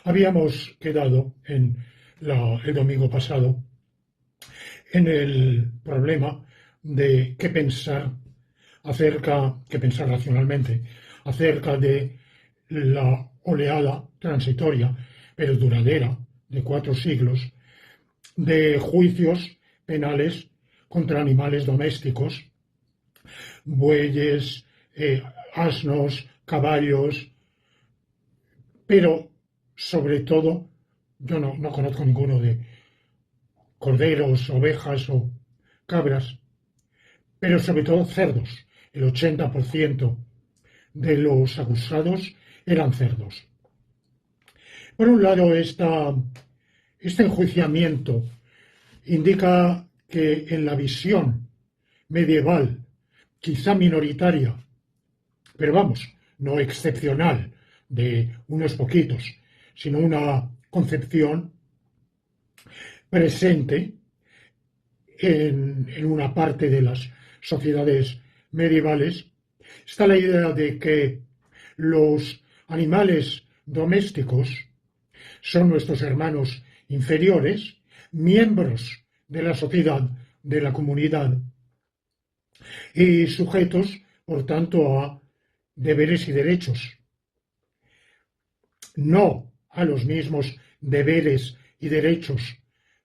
Habíamos quedado el domingo pasado en el problema de qué pensar racionalmente acerca de la oleada transitoria, pero duradera, de 4 siglos, de juicios penales contra animales domésticos, bueyes, asnos, caballos, pero sobre todo, yo no conozco ninguno de corderos, ovejas o cabras, pero sobre todo cerdos. El 80% de los acusados eran cerdos. Por un lado, este enjuiciamiento indica que en la visión medieval, quizá minoritaria, pero vamos, no excepcional, de unos poquitos, sino una concepción presente en una parte de las sociedades medievales, está la idea de que los animales domésticos son nuestros hermanos inferiores, miembros de la sociedad, de la comunidad, y sujetos, por tanto, a deberes y derechos. No a los mismos deberes y derechos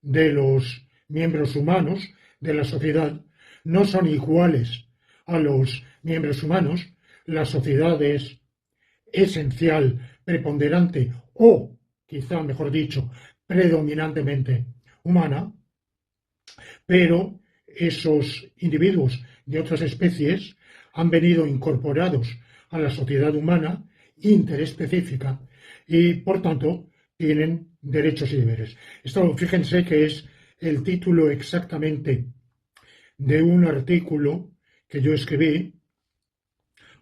de los miembros humanos de la sociedad, no son iguales a los miembros humanos. La sociedad es esencial, preponderante o, quizá mejor dicho, predominantemente humana, pero esos individuos de otras especies han venido incorporados a la sociedad humana interespecífica y, por tanto, tienen derechos y deberes. Esto, fíjense que es el título exactamente de un artículo que yo escribí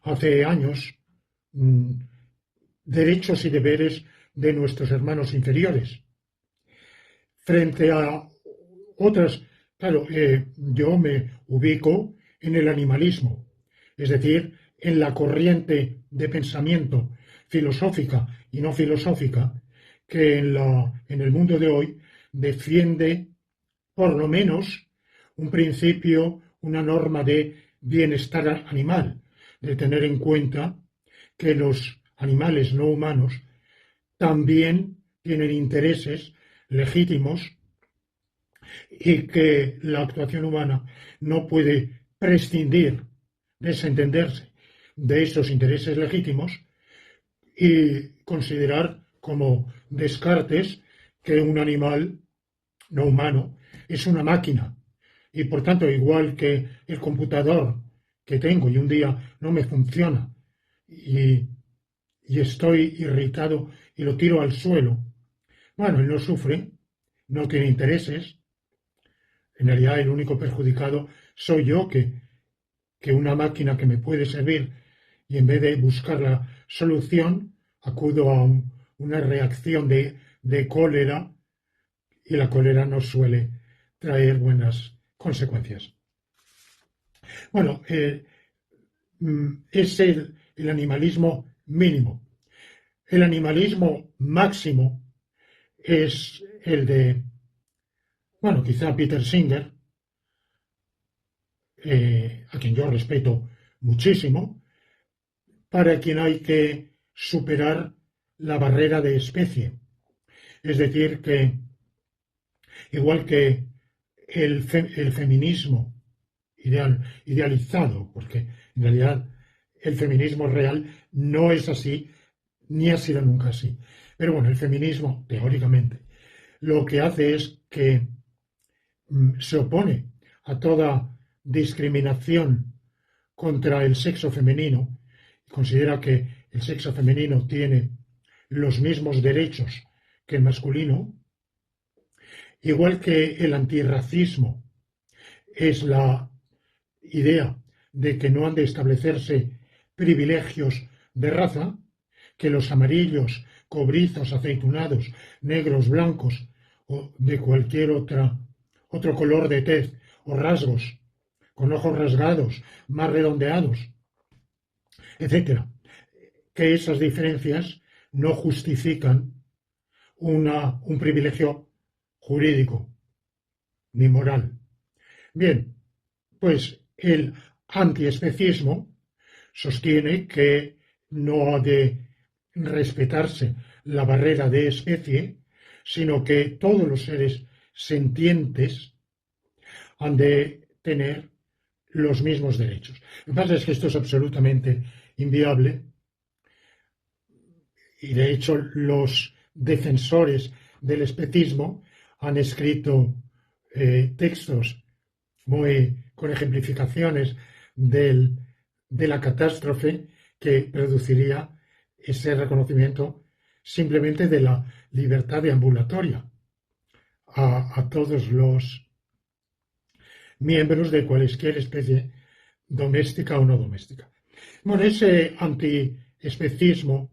hace años, Derechos y deberes de nuestros hermanos inferiores. Frente a otras, claro, yo me ubico en el animalismo, es decir, en la corriente de pensamiento filosófica y no filosófica que en el mundo de hoy defiende por lo menos un principio, una norma de bienestar animal, de tener en cuenta que los animales no humanos también tienen intereses legítimos y que la actuación humana no puede prescindir, desentenderse de esos intereses legítimos y considerar como descartes que un animal no humano es una máquina y por tanto igual que el computador que tengo y un día no me funciona y estoy irritado y lo tiro al suelo, bueno, él no sufre, no tiene intereses. En realidad el único perjudicado soy yo, que una máquina que me puede servir y en vez de buscar la solución acudo a una reacción de cólera, y la cólera no suele traer buenas consecuencias. Bueno, es el animalismo mínimo. El animalismo máximo es el de, bueno, quizá Peter Singer, a quien yo respeto muchísimo, para quien hay que superar la barrera de especie. Es decir, que igual que el feminismo idealizado, porque en realidad el feminismo real no es así, ni ha sido nunca así. Pero bueno, el feminismo, teóricamente, lo que hace es que se opone a toda discriminación contra el sexo femenino, considera que el sexo femenino tiene los mismos derechos que el masculino, igual que el antirracismo es la idea de que no han de establecerse privilegios de raza, que los amarillos, cobrizos, aceitunados, negros, blancos o de cualquier otro color de tez o rasgos, con ojos rasgados, más redondeados, etcétera, que esas diferencias no justifican un privilegio jurídico ni moral. Bien, pues el antiespecismo sostiene que no ha de respetarse la barrera de especie, sino que todos los seres sentientes han de tener los mismos derechos. Lo que pasa es que esto es absolutamente inviable y de hecho los defensores del especismo han escrito textos con ejemplificaciones de la catástrofe que produciría ese reconocimiento simplemente de la libertad deambulatoria a todos los miembros de cualquier especie doméstica o no doméstica. Bueno, ese antiespecismo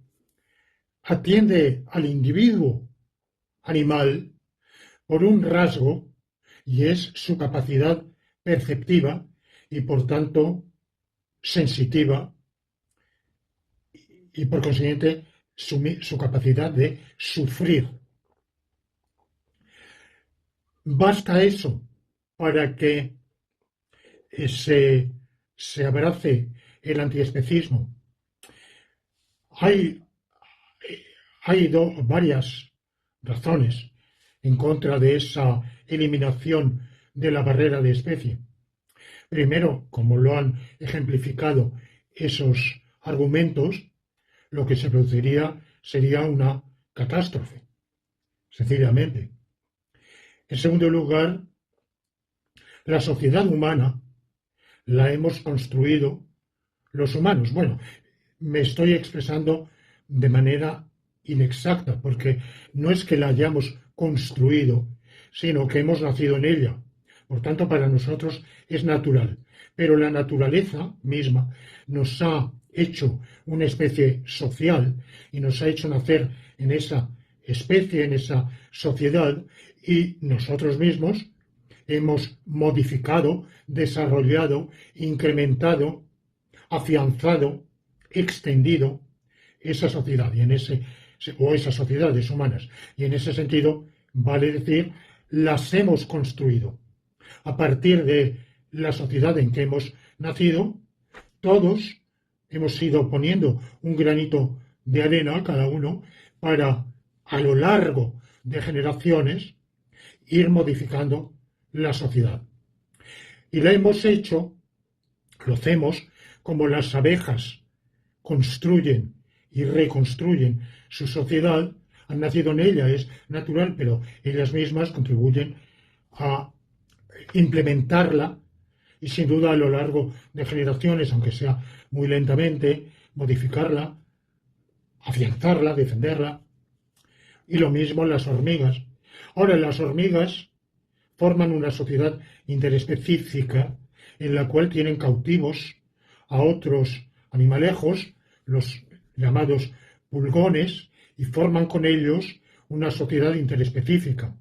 atiende al individuo animal por un rasgo y es su capacidad perceptiva y por tanto sensitiva y por consiguiente su capacidad de sufrir. Basta eso para que se abrace el antiespecismo. Hay varias razones en contra de esa eliminación de la barrera de especie. Primero, como lo han ejemplificado esos argumentos, lo que se produciría sería una catástrofe, sencillamente. En segundo lugar, la sociedad humana la hemos construido los humanos. Bueno, me estoy expresando de manera inexacta, porque no es que la hayamos construido, sino que hemos nacido en ella. Por tanto, para nosotros es natural. Pero la naturaleza misma nos ha hecho una especie social y nos ha hecho nacer en esa especie, en esa sociedad, y nosotros mismos hemos modificado, desarrollado, incrementado, afianzado, extendido esa sociedad o esas sociedades humanas. Y en ese sentido, vale decir, las hemos construido. A partir de la sociedad en que hemos nacido, todos hemos ido poniendo un granito de arena, cada uno, para, a lo largo de generaciones, ir modificando la sociedad. Y lo hacemos como las abejas construyen y reconstruyen su sociedad, han nacido en ella, es natural, pero ellas mismas contribuyen a implementarla y sin duda a lo largo de generaciones, aunque sea muy lentamente, modificarla, afianzarla, defenderla. Y lo mismo las hormigas. Ahora, las hormigas forman una sociedad interespecífica en la cual tienen cautivos a otros animalejos, los llamados pulgones, y forman con ellos una sociedad interespecífica,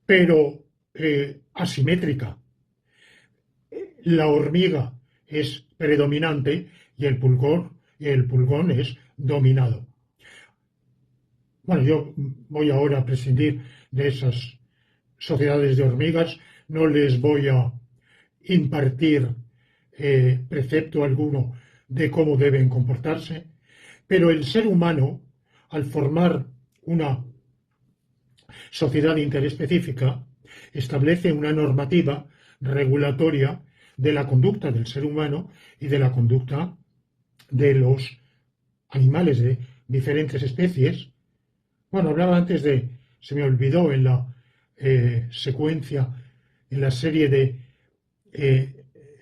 pero asimétrica. La hormiga es predominante y el pulgón es dominado. Bueno, yo voy ahora a prescindir de esas sociedades de hormigas, no les voy a impartir precepto alguno de cómo deben comportarse, pero el ser humano, al formar una sociedad interespecífica, establece una normativa regulatoria de la conducta del ser humano y de la conducta de los animales de diferentes especies. Bueno, hablaba antes se me olvidó en la secuencia, en la serie de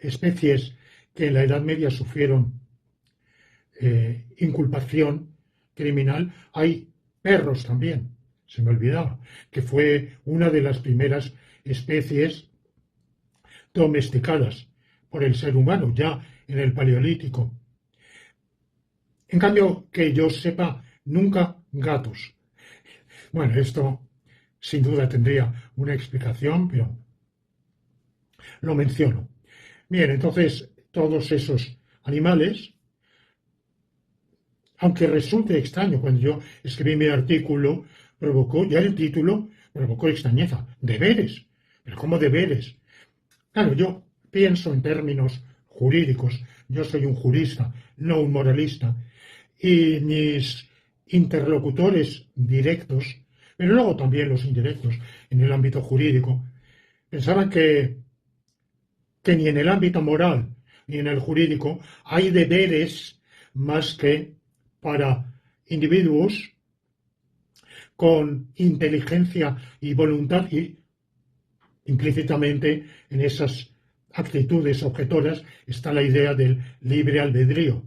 especies que en la Edad Media sufrieron inculpación criminal, hay perros también, se me olvidaba, que fue una de las primeras especies domesticadas por el ser humano, ya en el Paleolítico. En cambio, que yo sepa, nunca gatos. Bueno, esto sin duda tendría una explicación, pero lo menciono. Bien, entonces todos esos animales Aunque resulte extraño, cuando yo escribí mi artículo, ya el título provocó extrañeza. Deberes. ¿Pero cómo deberes? Claro, yo pienso en términos jurídicos. Yo soy un jurista, no un moralista. Y mis interlocutores directos, pero luego también los indirectos en el ámbito jurídico, pensaban que ni en el ámbito moral ni en el jurídico hay deberes más que para individuos con inteligencia y voluntad, y implícitamente en esas actitudes objetoras está la idea del libre albedrío,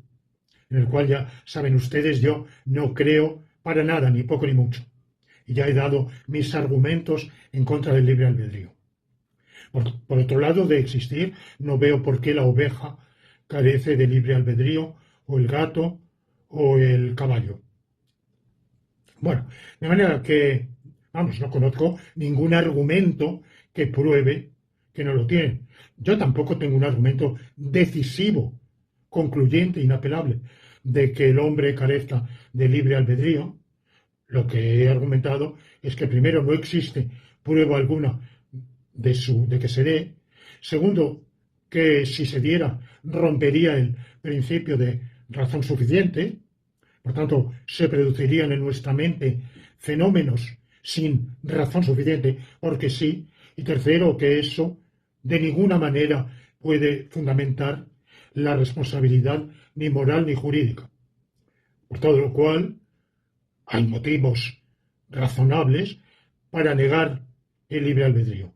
en el cual ya saben ustedes, yo no creo para nada, ni poco ni mucho. Y ya he dado mis argumentos en contra del libre albedrío. Por otro lado, de existir, no veo por qué la oveja carece de libre albedrío, o el gato, o el caballo. Bueno, de manera que, vamos, no conozco ningún argumento que pruebe que no lo tienen. Yo tampoco tengo un argumento decisivo, concluyente, inapelable, de que el hombre carezca de libre albedrío. Lo que he argumentado es que primero no existe prueba alguna de que se dé. Segundo, que si se diera rompería el principio de razón suficiente. Por tanto, se producirían en nuestra mente fenómenos sin razón suficiente, porque sí. Y tercero, que eso de ninguna manera puede fundamentar la responsabilidad ni moral ni jurídica. Por todo lo cual, hay motivos razonables para negar el libre albedrío.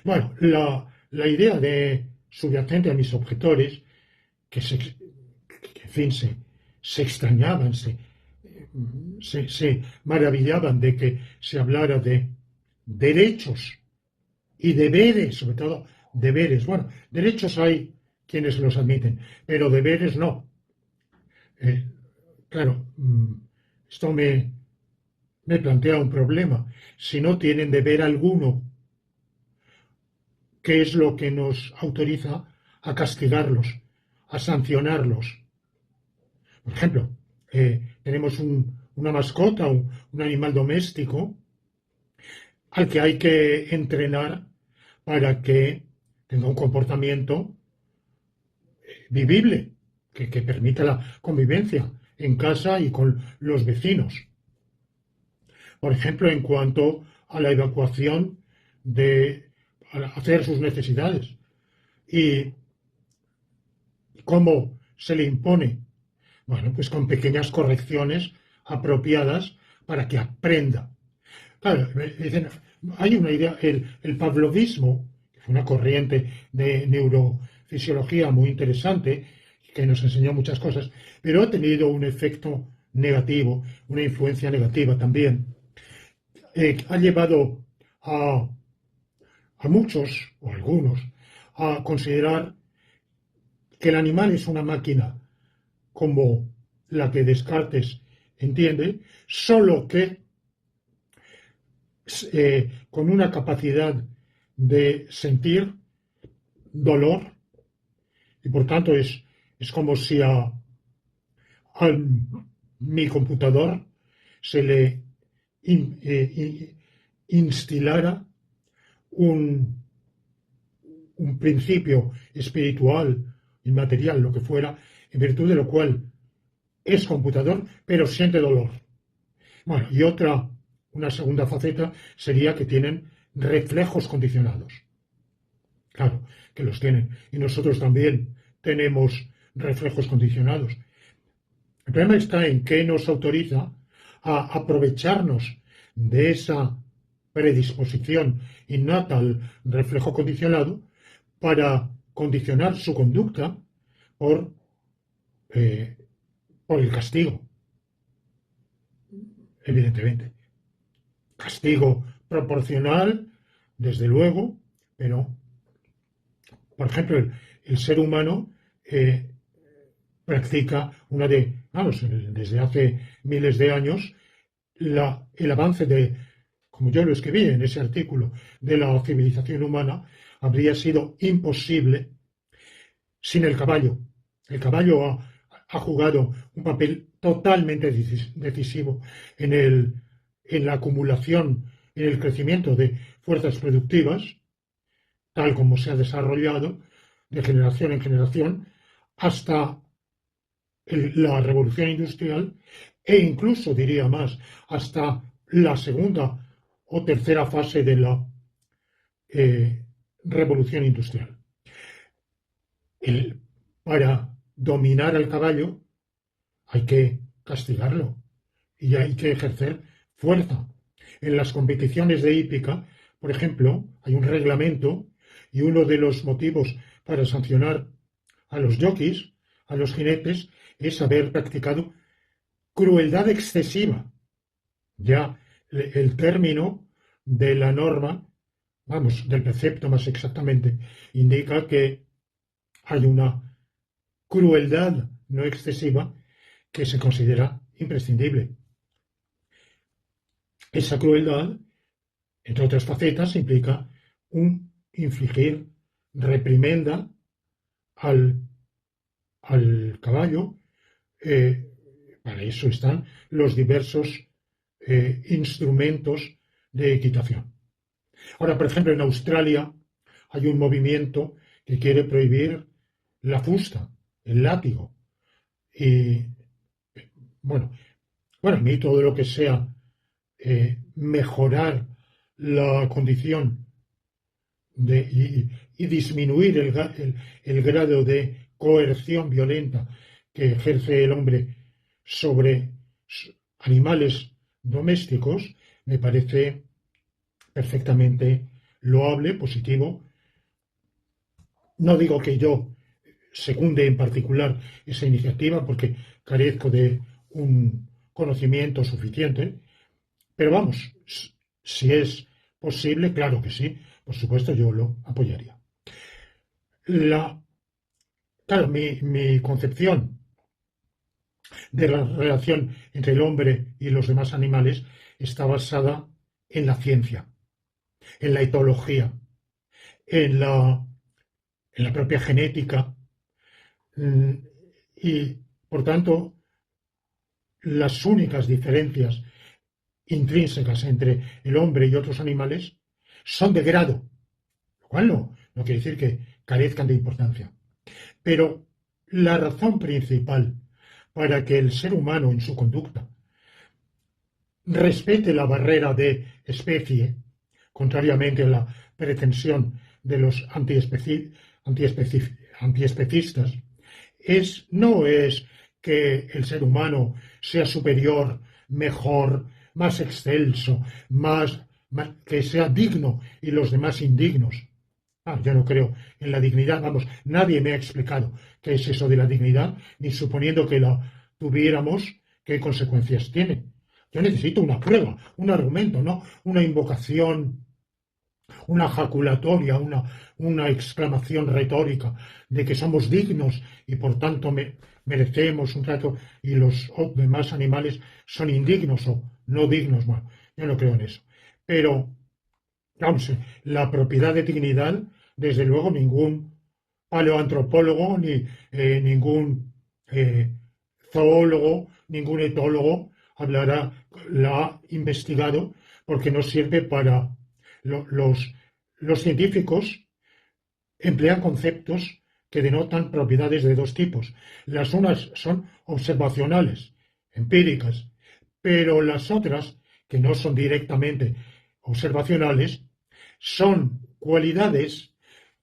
Bueno, la idea subyacente a mis objetores, que en fin, se extrañaban, se maravillaban de que se hablara de derechos y deberes, sobre todo deberes. Bueno, derechos hay quienes los admiten, pero deberes no. Claro, esto me plantea un problema. Si no tienen deber alguno, ¿qué es lo que nos autoriza a castigarlos, a sancionarlos? Por ejemplo, tenemos una mascota, un animal doméstico, al que hay que entrenar para que tenga un comportamiento vivible, que permita la convivencia en casa y con los vecinos. Por ejemplo, en cuanto a la evacuación a hacer sus necesidades y cómo se le impone. Bueno, pues con pequeñas correcciones apropiadas para que aprenda. Claro, dicen, hay una idea, el pavlovismo, que fue una corriente de neurofisiología muy interesante, que nos enseñó muchas cosas, pero ha tenido un efecto negativo, una influencia negativa también. Ha llevado a muchos, o algunos, a considerar que el animal es una máquina como la que Descartes entiende, solo que con una capacidad de sentir dolor, y por tanto es como si a mi computador se le instilara un principio espiritual, inmaterial, lo que fuera, en virtud de lo cual es computador, pero siente dolor. Bueno, y una segunda faceta sería que tienen reflejos condicionados. Claro, que los tienen. Y nosotros también tenemos reflejos condicionados. El problema está en que nos autoriza a aprovecharnos de esa predisposición innata al reflejo condicionado para condicionar su conducta por el castigo, evidentemente. Castigo proporcional, desde luego, pero, por ejemplo, el ser humano practica desde hace miles de años, el avance como yo lo escribí en ese artículo, de la civilización humana, habría sido imposible sin el caballo. El caballo ha jugado un papel totalmente decisivo en la acumulación, en el crecimiento de fuerzas productivas, tal como se ha desarrollado de generación en generación hasta la revolución industrial e incluso, diría más, hasta la segunda o tercera fase de la revolución industrial. Para dominar al caballo hay que castigarlo y hay que ejercer fuerza. En las competiciones de hípica, por ejemplo, hay un reglamento y uno de los motivos para sancionar a los jockeys, a los jinetes, es haber practicado crueldad excesiva. Ya el término de la norma, vamos, del precepto más exactamente, indica que hay una crueldad no excesiva que se considera imprescindible. Esa crueldad, entre otras facetas, implica infligir reprimenda al caballo. Para eso están los diversos instrumentos de equitación. Ahora, por ejemplo, en Australia hay un movimiento que quiere prohibir la fusta, el látigo. Y bueno, a mí todo lo que sea mejorar la condición y disminuir el grado de coerción violenta que ejerce el hombre sobre animales domésticos, me parece perfectamente loable, positivo. No digo que yo secunde en particular esa iniciativa porque carezco de un conocimiento suficiente, pero vamos, si es posible, claro que sí, por supuesto yo lo apoyaría. Claro, mi concepción de la relación entre el hombre y los demás animales está basada en la ciencia, en la etología, en la propia genética, y por tanto las únicas diferencias intrínsecas entre el hombre y otros animales son de grado, lo cual no quiere decir que carezcan de importancia. Pero la razón principal para que el ser humano en su conducta respete la barrera de especie, contrariamente a la pretensión de los antiespecistas, no es que el ser humano sea superior, mejor, más excelso, que sea digno y los demás indignos. Yo no creo en la dignidad, vamos, nadie me ha explicado qué es eso de la dignidad, ni suponiendo que la tuviéramos, qué consecuencias tiene. Yo necesito una prueba, un argumento, ¿no? Una invocación, una jaculatoria, una exclamación retórica de que somos dignos y por tanto merecemos un trato y los demás animales son indignos o no dignos. Bueno, yo no creo en eso. Pero, vamos, la propiedad de dignidad, desde luego, ningún paleoantropólogo ni ningún zoólogo, ningún etólogo la ha investigado porque no sirve para los científicos emplean conceptos que denotan propiedades de dos tipos. Las unas son observacionales, empíricas, pero las otras, que no son directamente observacionales, son cualidades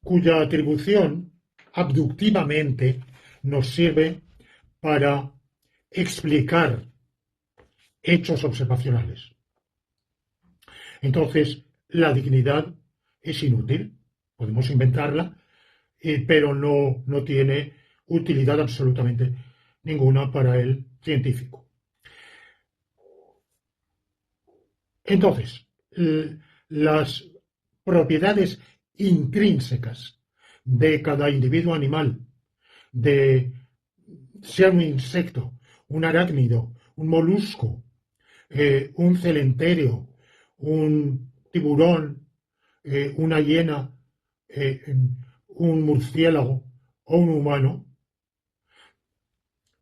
cuya atribución abductivamente nos sirve para explicar hechos observacionales. Entonces, la dignidad es inútil, podemos inventarla, pero no tiene utilidad absolutamente ninguna para el científico. Entonces, las propiedades intrínsecas de cada individuo animal, sea un insecto, un arácnido, un molusco, un celenterio, un tiburón, una hiena, un murciélago o un humano,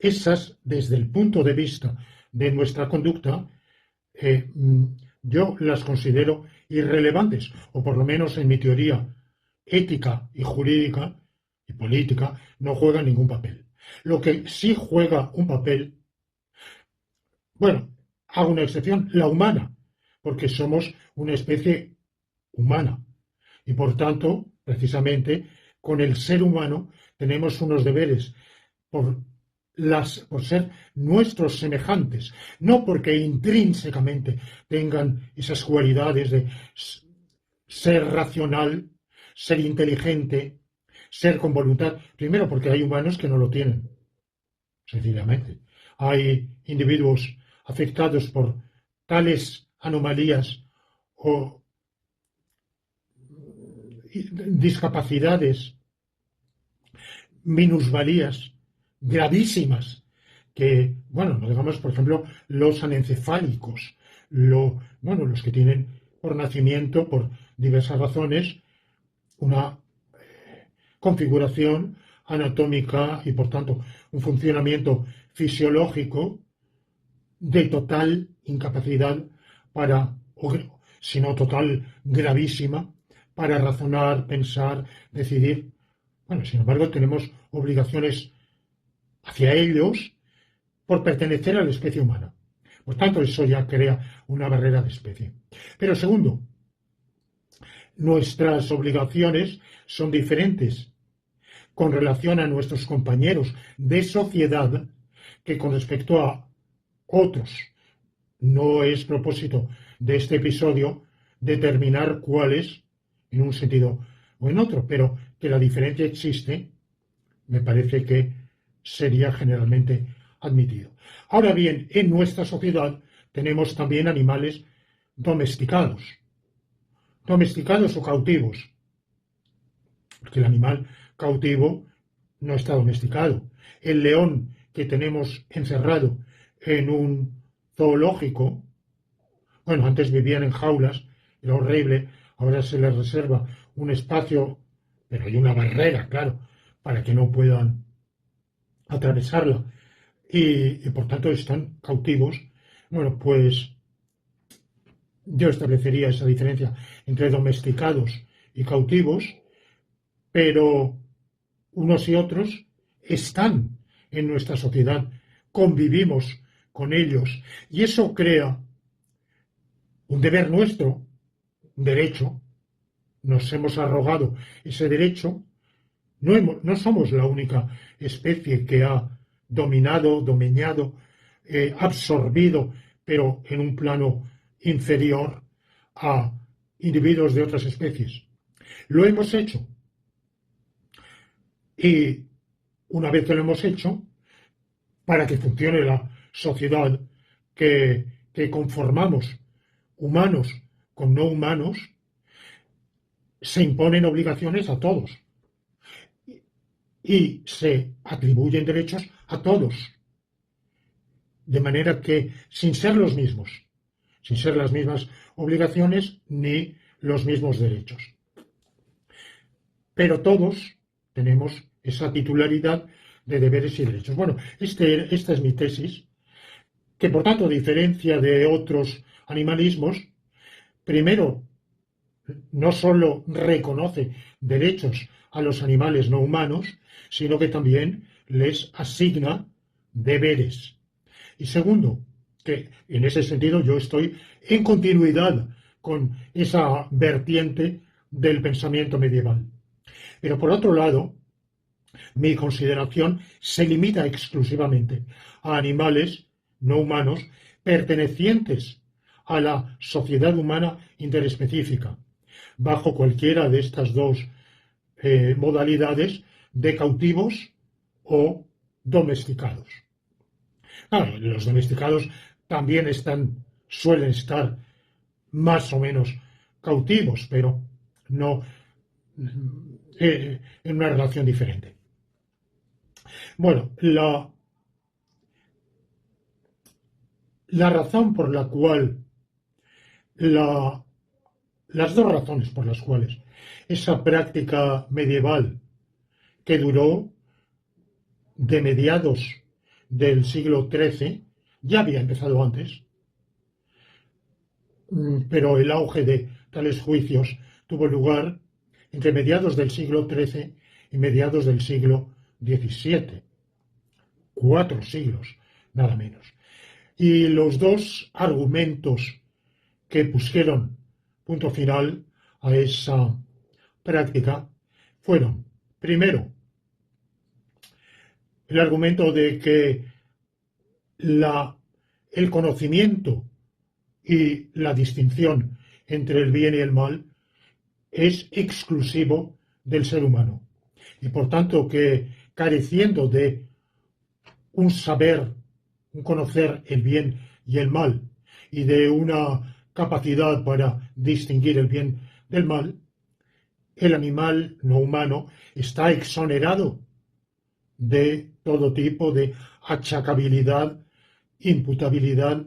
esas, desde el punto de vista de nuestra conducta, yo las considero irrelevantes, o por lo menos en mi teoría ética y jurídica y política no juegan ningún papel. Lo que sí juega un papel, bueno, hago una excepción, la humana, porque somos una especie humana y por tanto, precisamente, con el ser humano tenemos unos deberes por ser nuestros semejantes, no porque intrínsecamente tengan esas cualidades de ser racional, ser inteligente, ser con voluntad. Primero, porque hay humanos que no lo tienen, sencillamente. Hay individuos afectados por tales anomalías o discapacidades, minusvalías gravísimas que, bueno, no digamos, por ejemplo, los anencefálicos, los que tienen por nacimiento, por diversas razones, una configuración anatómica y, por tanto, un funcionamiento fisiológico de total incapacidad para, o si no total, gravísima, para razonar, pensar, decidir. Bueno, sin embargo, tenemos obligaciones hacia ellos por pertenecer a la especie humana. Por tanto, eso ya crea una barrera de especie. Pero segundo, nuestras obligaciones son diferentes con relación a nuestros compañeros de sociedad que con respecto a otros. No es propósito de este episodio determinar cuáles en un sentido o en otro, pero que la diferencia existe, me parece que sería generalmente admitido. Ahora bien, en nuestra sociedad tenemos también animales domesticados o cautivos, porque el animal cautivo no está domesticado. El león que tenemos encerrado en un zoológico, bueno, antes vivían en jaulas, era horrible, ahora se les reserva un espacio, pero hay una barrera, claro, para que no puedan atravesarla y por tanto están cautivos. Bueno, pues yo establecería esa diferencia entre domesticados y cautivos, pero unos y otros están en nuestra sociedad, convivimos con ellos y eso crea un deber nuestro, un derecho, nos hemos arrogado ese derecho, no somos la única especie que ha dominado, domeñado, absorbido, pero en un plano inferior a individuos de otras especies. Lo hemos hecho. Y una vez que lo hemos hecho, para que funcione la sociedad que conformamos, humanos con no humanos, se imponen obligaciones a todos y se atribuyen derechos a todos, de manera que sin ser los mismos, sin ser las mismas obligaciones ni los mismos derechos. Pero todos tenemos esa titularidad de deberes y derechos. Bueno, esta es mi tesis, que por tanto, a diferencia de otros animalismos, primero, no solo reconoce derechos a los animales no humanos, sino que también les asigna deberes. Y segundo, que en ese sentido yo estoy en continuidad con esa vertiente del pensamiento medieval. Pero por otro lado, mi consideración se limita exclusivamente a animales no humanos pertenecientes a la sociedad humana interespecífica, bajo cualquiera de estas dos modalidades de cautivos o domesticados. Claro, los domesticados también suelen estar más o menos cautivos, pero no en una relación diferente. Bueno, la razón por la cual, las dos razones por las cuales esa práctica medieval que duró de mediados del siglo XIII, ya había empezado antes, pero el auge de tales juicios tuvo lugar entre mediados del siglo XIII y mediados del siglo XVII, 4 siglos, nada menos. Y los dos argumentos que pusieron punto final a esa práctica fueron, primero, el argumento de que el conocimiento y la distinción entre el bien y el mal es exclusivo del ser humano. Y por tanto que careciendo de un saber, un conocer el bien y el mal, y de una capacidad para distinguir el bien del mal, el animal no humano está exonerado de todo tipo de achacabilidad, imputabilidad.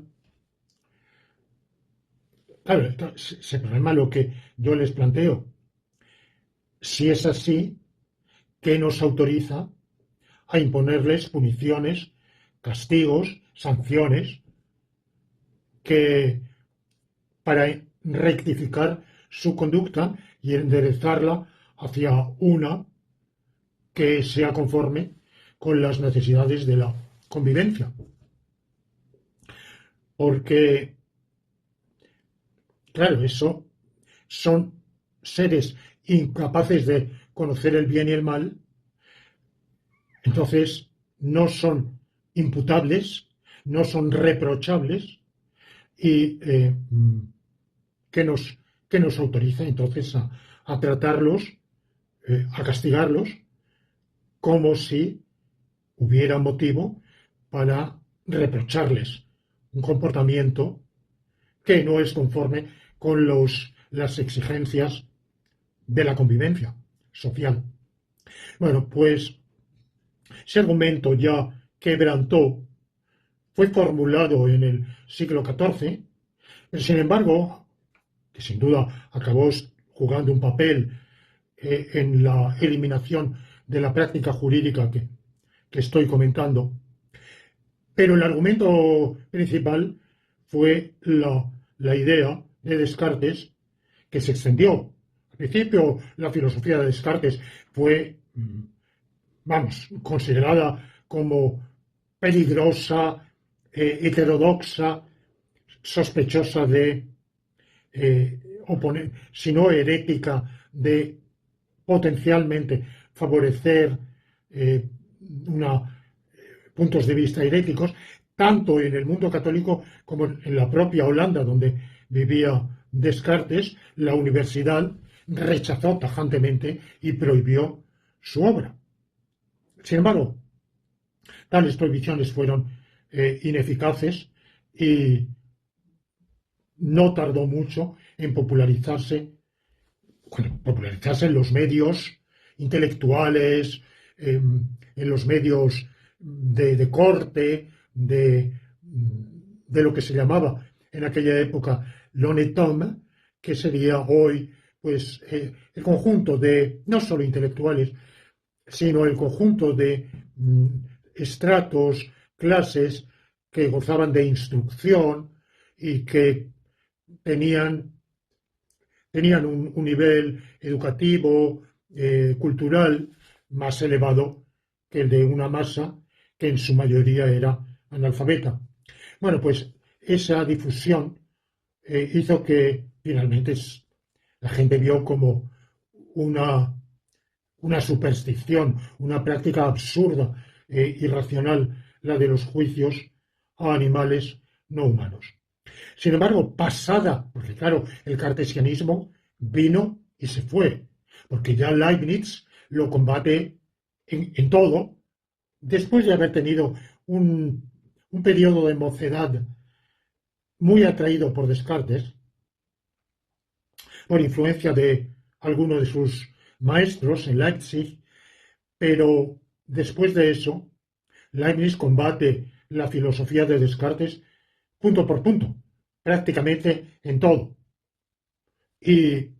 Claro, ese problema lo que yo les planteo. Si es así, ¿qué nos autoriza a imponerles puniciones, castigos, sanciones, que para rectificar su conducta y enderezarla hacia una que sea conforme con las necesidades de la convivencia? Porque, claro, eso son seres incapaces de conocer el bien y el mal, entonces no son imputables, no son reprochables, y ¿qué nos autoriza entonces a tratarlos, a castigarlos, como si hubiera motivo para reprocharles un comportamiento que no es conforme con las exigencias de la convivencia social? Bueno, pues ese argumento ya quebrantó, fue formulado en el siglo XIV, pero sin embargo, que sin duda acabó jugando un papel en la eliminación de la práctica jurídica que estoy comentando, pero el argumento principal fue la idea de Descartes, que se extendió. Al principio, la filosofía de Descartes fue, considerada como peligrosa, heterodoxa, sospechosa de si no herética, de potencialmente favorecer puntos de vista heréticos, tanto en el mundo católico como en la propia Holanda, donde vivía Descartes. La universidad rechazó tajantemente y prohibió su obra. Sin embargo, tales prohibiciones fueron ineficaces y no tardó mucho en popularizarse en los medios intelectuales, en los medios de corte, de lo que se llamaba en aquella época l'honnête homme, que sería hoy pues el conjunto de, no solo intelectuales, sino el conjunto de estratos, clases que gozaban de instrucción y que tenían un nivel educativo, cultural, más elevado que el de una masa que en su mayoría era analfabeta. Bueno, pues esa difusión hizo que finalmente la gente vio como una superstición, una práctica absurda e irracional, la de los juicios a animales no humanos. Sin embargo, pasada, porque claro, el cartesianismo vino y se fue, porque ya Leibniz lo combate en todo, después de haber tenido un periodo de mocedad muy atraído por Descartes, por influencia de alguno de sus maestros en Leipzig, pero después de eso, Leibniz combate la filosofía de Descartes punto por punto, prácticamente en todo. Y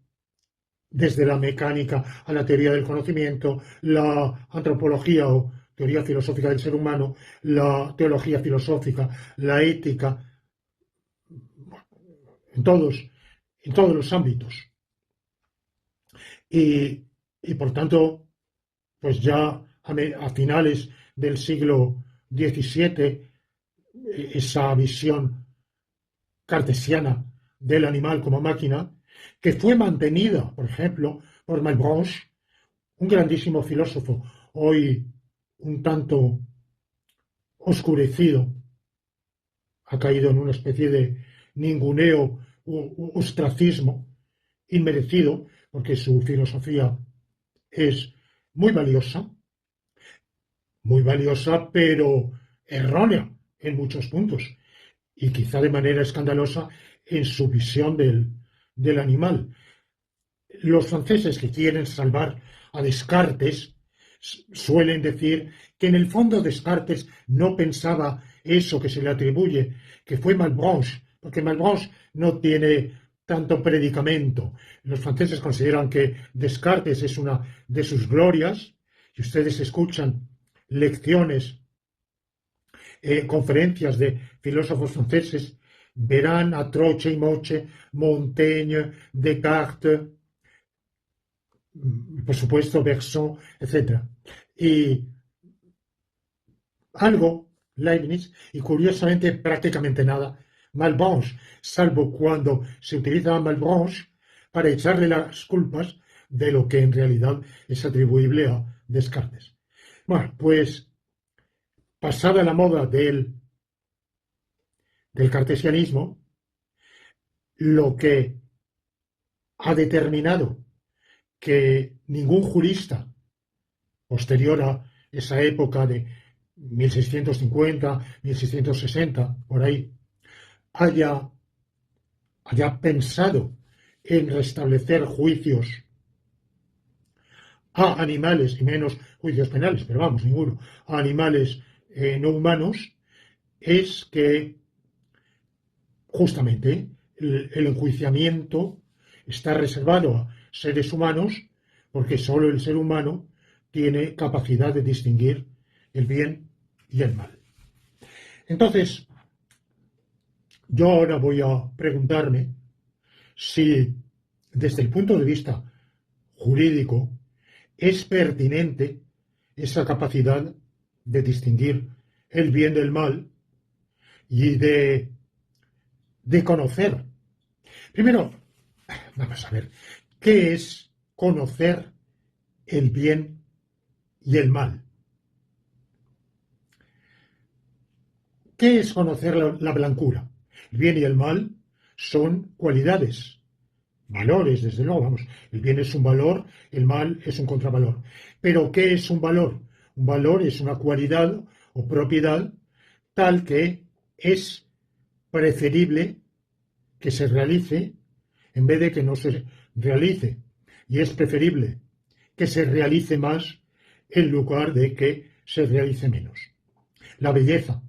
desde la mecánica a la teoría del conocimiento, la antropología o teoría filosófica del ser humano, la teología filosófica, la ética, en todos los ámbitos. Y por tanto, pues ya a finales del siglo XVII, esa visión cartesiana del animal como máquina, que fue mantenida, por ejemplo, por Malebranche, un grandísimo filósofo, hoy un tanto oscurecido, ha caído en una especie de ninguneo u ostracismo inmerecido, porque su filosofía es muy valiosa, pero errónea en muchos puntos, y quizá de manera escandalosa en su visión del animal. Los franceses que quieren salvar a Descartes suelen decir que en el fondo Descartes no pensaba eso que se le atribuye, que fue Malebranche, porque Malebranche no tiene tanto predicamento. Los franceses consideran que Descartes es una de sus glorias, y ustedes escuchan lecciones, conferencias de filósofos franceses, verán a troche y moche Montaigne, Descartes, por supuesto Bergson, etc. Y algo, Leibniz, y curiosamente prácticamente nada, Malebranche, salvo cuando se utiliza a Malebranche para echarle las culpas de lo que en realidad es atribuible a Descartes. Bueno, pues pasada la moda del cartesianismo, lo que ha determinado que ningún jurista posterior a esa época de 1650, 1660, por ahí, haya pensado en restablecer juicios a animales, y menos juicios penales, pero vamos, ninguno, a animales no humanos, es que justamente el enjuiciamiento está reservado a seres humanos, porque solo el ser humano tiene capacidad de distinguir el bien y el mal. Entonces, yo ahora voy a preguntarme si, desde el punto de vista jurídico, es pertinente esa capacidad de distinguir el bien del mal y de conocer. Primero, vamos a ver, ¿qué es conocer el bien y el mal? ¿Qué es conocer la blancura? El bien y el mal son cualidades, valores, desde luego, vamos. El bien es un valor, el mal es un contravalor. Pero ¿qué es un valor? Un valor es una cualidad o propiedad tal que es preferible que se realice en vez de que no se realice. Y es preferible que se realice más en lugar de que se realice menos. La belleza,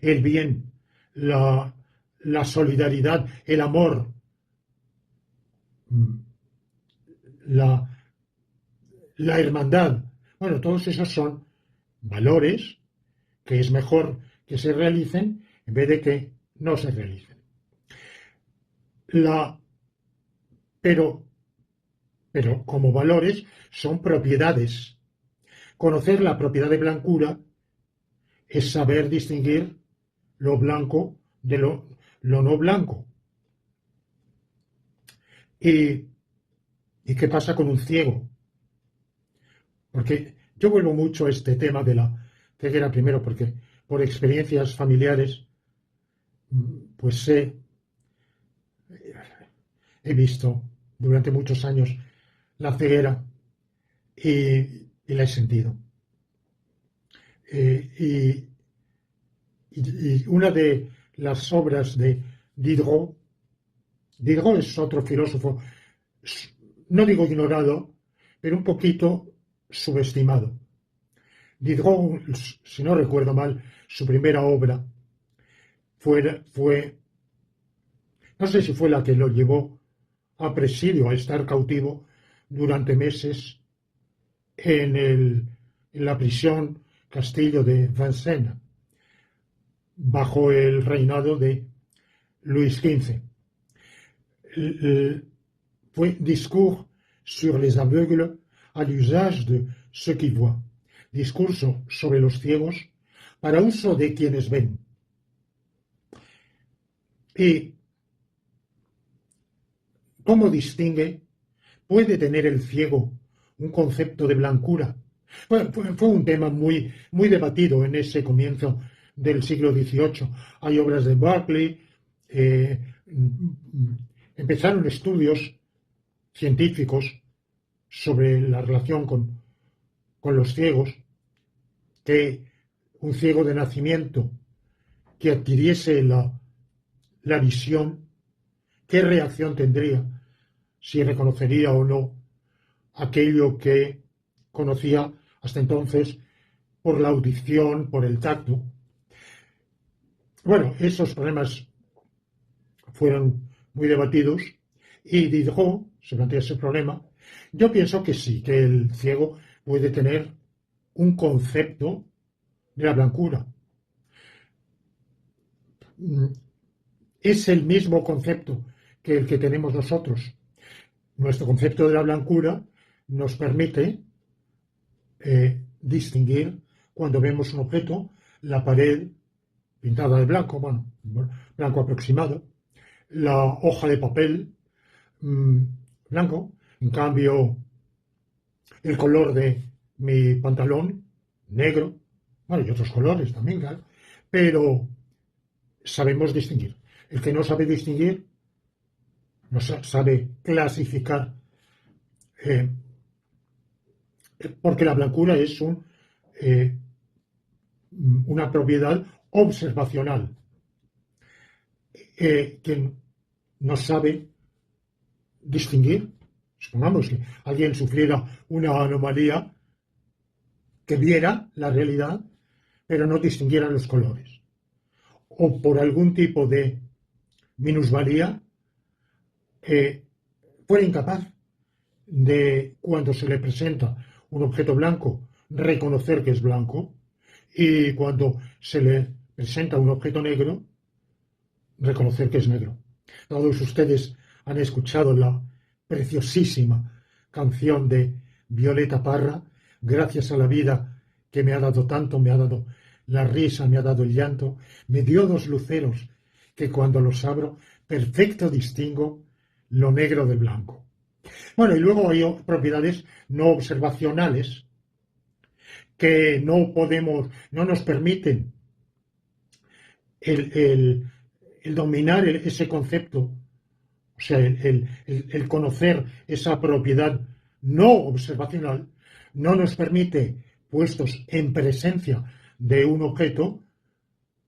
el bien, la solidaridad, el amor, la hermandad. Bueno, todos esos son valores que es mejor que se realicen en vez de que no se realicen. Pero como valores son propiedades. Conocer la propiedad de blancura es saber distinguir lo blanco de lo no blanco. ¿Y qué pasa con un ciego? Porque yo vuelvo mucho a este tema de la ceguera, primero porque por experiencias familiares, pues he visto durante muchos años la ceguera y la he sentido. Y una de las obras de Diderot es otro filósofo, no digo ignorado, pero un poquito subestimado. Diderot, si no recuerdo mal, su primera obra fue, no sé si fue la que lo llevó a presidio, a estar cautivo durante meses en la prisión castillo de Vincennes, bajo el reinado de Luis XV. Fue Discours sur les aveugles à l'usage de ceux qui voient. Discurso sobre los ciegos para uso de quienes ven. ¿Y cómo distingue? ¿Puede tener el ciego un concepto de blancura? Fue un tema muy, muy debatido en ese comienzo del siglo XVIII. Hay obras de Berkeley, empezaron estudios científicos sobre la relación con los ciegos, que un ciego de nacimiento que adquiriese la visión, ¿qué reacción tendría? Si reconocería o no aquello que conocía hasta entonces por la audición, por el tacto. Bueno, esos problemas fueron muy debatidos y Diderot se plantea ese problema. Yo pienso que sí, que el ciego puede tener un concepto de la blancura. Es el mismo concepto que el que tenemos nosotros. Nuestro concepto de la blancura nos permite distinguir cuando vemos un objeto, la pared pintada de blanco, bueno, blanco aproximado, la hoja de papel blanco, en cambio el color de mi pantalón negro, bueno, y otros colores también, claro, pero sabemos distinguir. El que no sabe distinguir, no sabe clasificar, porque la blancura es una propiedad observacional. Quien no sabe distinguir, supongamos que alguien sufriera una anomalía, que viera la realidad, pero no distinguiera los colores, o por algún tipo de minusvalía, fuera incapaz de, cuando se le presenta un objeto blanco, reconocer que es blanco, y cuando se le presenta un objeto negro, reconocer que es negro. Todos ustedes han escuchado la preciosísima canción de Violeta Parra, Gracias a la vida que me ha dado tanto, me ha dado la risa, me ha dado el llanto, me dio dos luceros que cuando los abro, perfecto distingo lo negro del blanco. Bueno, y luego hay propiedades no observacionales que no nos permiten el dominar ese concepto, o sea, el conocer esa propiedad no observacional, no nos permite, puestos en presencia de un objeto,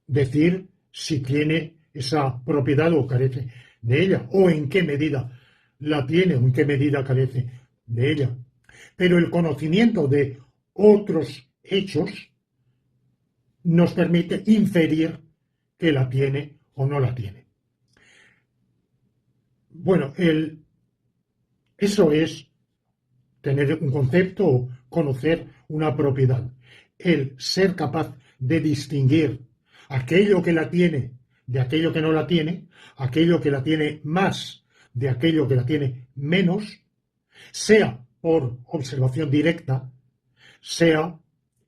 decir si tiene esa propiedad o carece de ella, o en qué medida la tiene o en qué medida carece de ella. Pero el conocimiento de otros hechos nos permite inferir que la tiene o no la tiene. Bueno, eso es tener un concepto o conocer una propiedad. El ser capaz de distinguir aquello que la tiene de aquello que no la tiene, aquello que la tiene más de aquello que la tiene menos, sea por observación directa, sea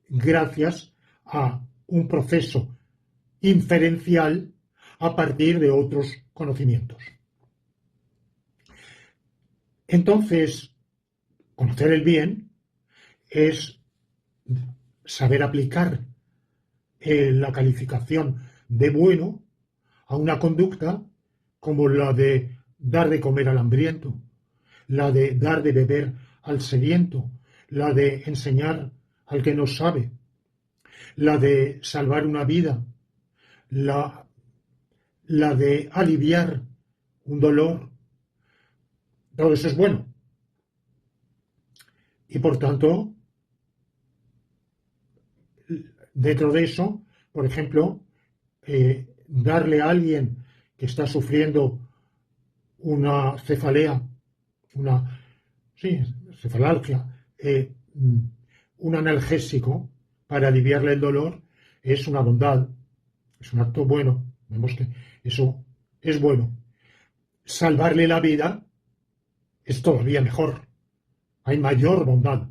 gracias a un proceso inferencial a partir de otros conocimientos. Entonces, conocer el bien es saber aplicar la calificación de bueno a una conducta como la de dar de comer al hambriento, la de dar de beber al sediento, la de enseñar al que no sabe, la de salvar una vida, la de aliviar un dolor. Todo eso es bueno. Y por tanto, dentro de eso, por ejemplo, darle a alguien que está sufriendo una cefalea, cefalalgia, un analgésico, para aliviarle el dolor es una bondad, es un acto bueno. Vemos que eso es bueno. Salvarle la vida es todavía mejor. Hay mayor bondad.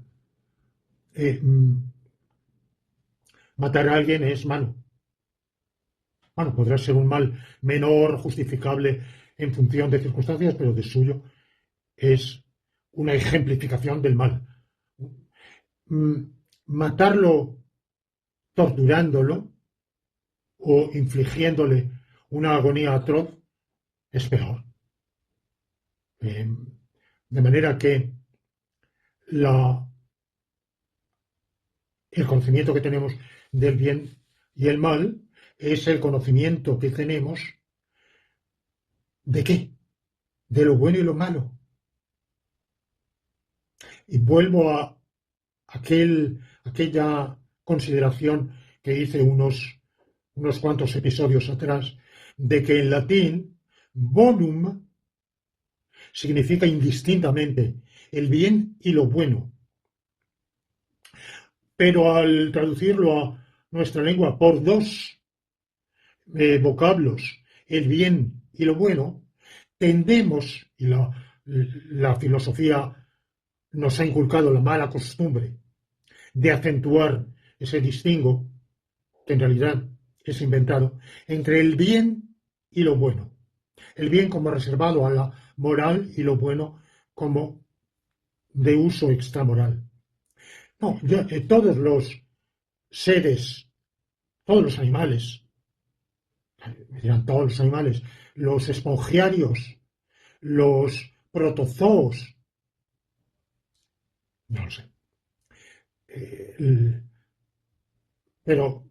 Eh, mm, Matar a alguien es malo. Bueno, podrá ser un mal menor, justificable en función de circunstancias, pero de suyo es una ejemplificación del mal. Mm, Matarlo torturándolo o infligiéndole una agonía atroz es peor. Eh, de manera que la, el conocimiento que tenemos del bien y el mal es el conocimiento que tenemos ¿de qué? De lo bueno y lo malo. Y vuelvo a aquella consideración que hice unos cuantos episodios atrás, de que en latín bonum significa indistintamente el bien y lo bueno. Pero al traducirlo a nuestra lengua por dos vocablos, el bien y lo bueno, tendemos, y la filosofía nos ha inculcado la mala costumbre de acentuar ese distingo, que en realidad es inventado, entre el bien y lo bueno. El bien como reservado a la moral y lo bueno como de uso extramoral. No, todos los seres, todos los animales, me dirán todos los animales, los espongiarios, los protozoos, no lo sé. Pero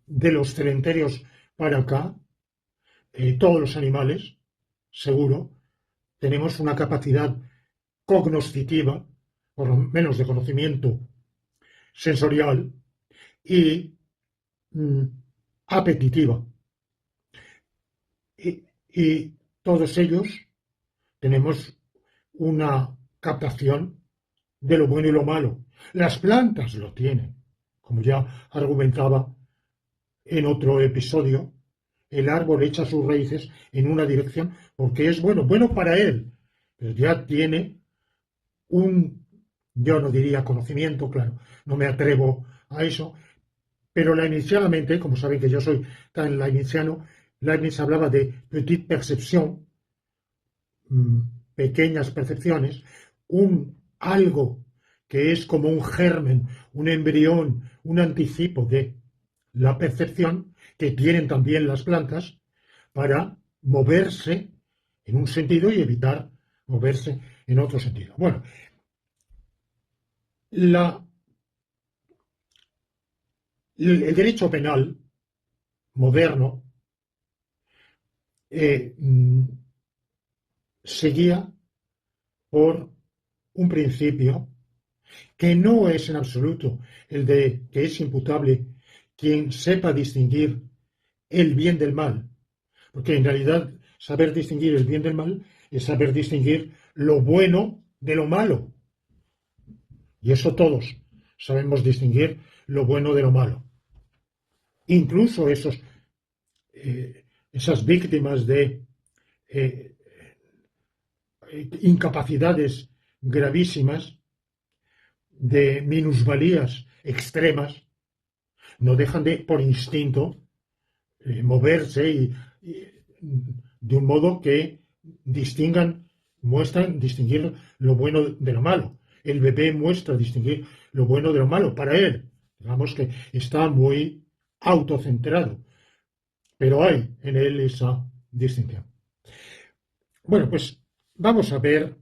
de los cementerios para acá, todos los animales, seguro, tenemos una capacidad cognoscitiva, por lo menos de conocimiento sensorial, y mm, apetitiva. Y todos ellos tenemos una captación de lo bueno y lo malo. Las plantas lo tienen, como ya argumentaba en otro episodio. El árbol echa sus raíces en una dirección porque es bueno, bueno para él, pero ya tiene yo no diría conocimiento, claro, no me atrevo a eso, pero Leibnizianamente, como saben que yo soy tan leibniziano, Leibniz hablaba de petite perception, pequeñas percepciones, algo que es como un germen, un embrión, un anticipo de la percepción que tienen también las plantas para moverse en un sentido y evitar moverse en otro sentido. Bueno, el derecho penal moderno se guía por un principio que no es en absoluto el de que es imputable quien sepa distinguir el bien del mal, porque en realidad saber distinguir el bien del mal es saber distinguir lo bueno de lo malo. Y eso todos sabemos distinguir lo bueno de lo malo. Incluso esas víctimas de incapacidades gravísimas, de minusvalías extremas, no dejan de, por instinto, moverse de un modo que muestran distinguir lo bueno de lo malo. El bebé muestra distinguir lo bueno de lo malo para él. Digamos que está muy autocentrado, pero hay en él esa distinción. Bueno, pues vamos a ver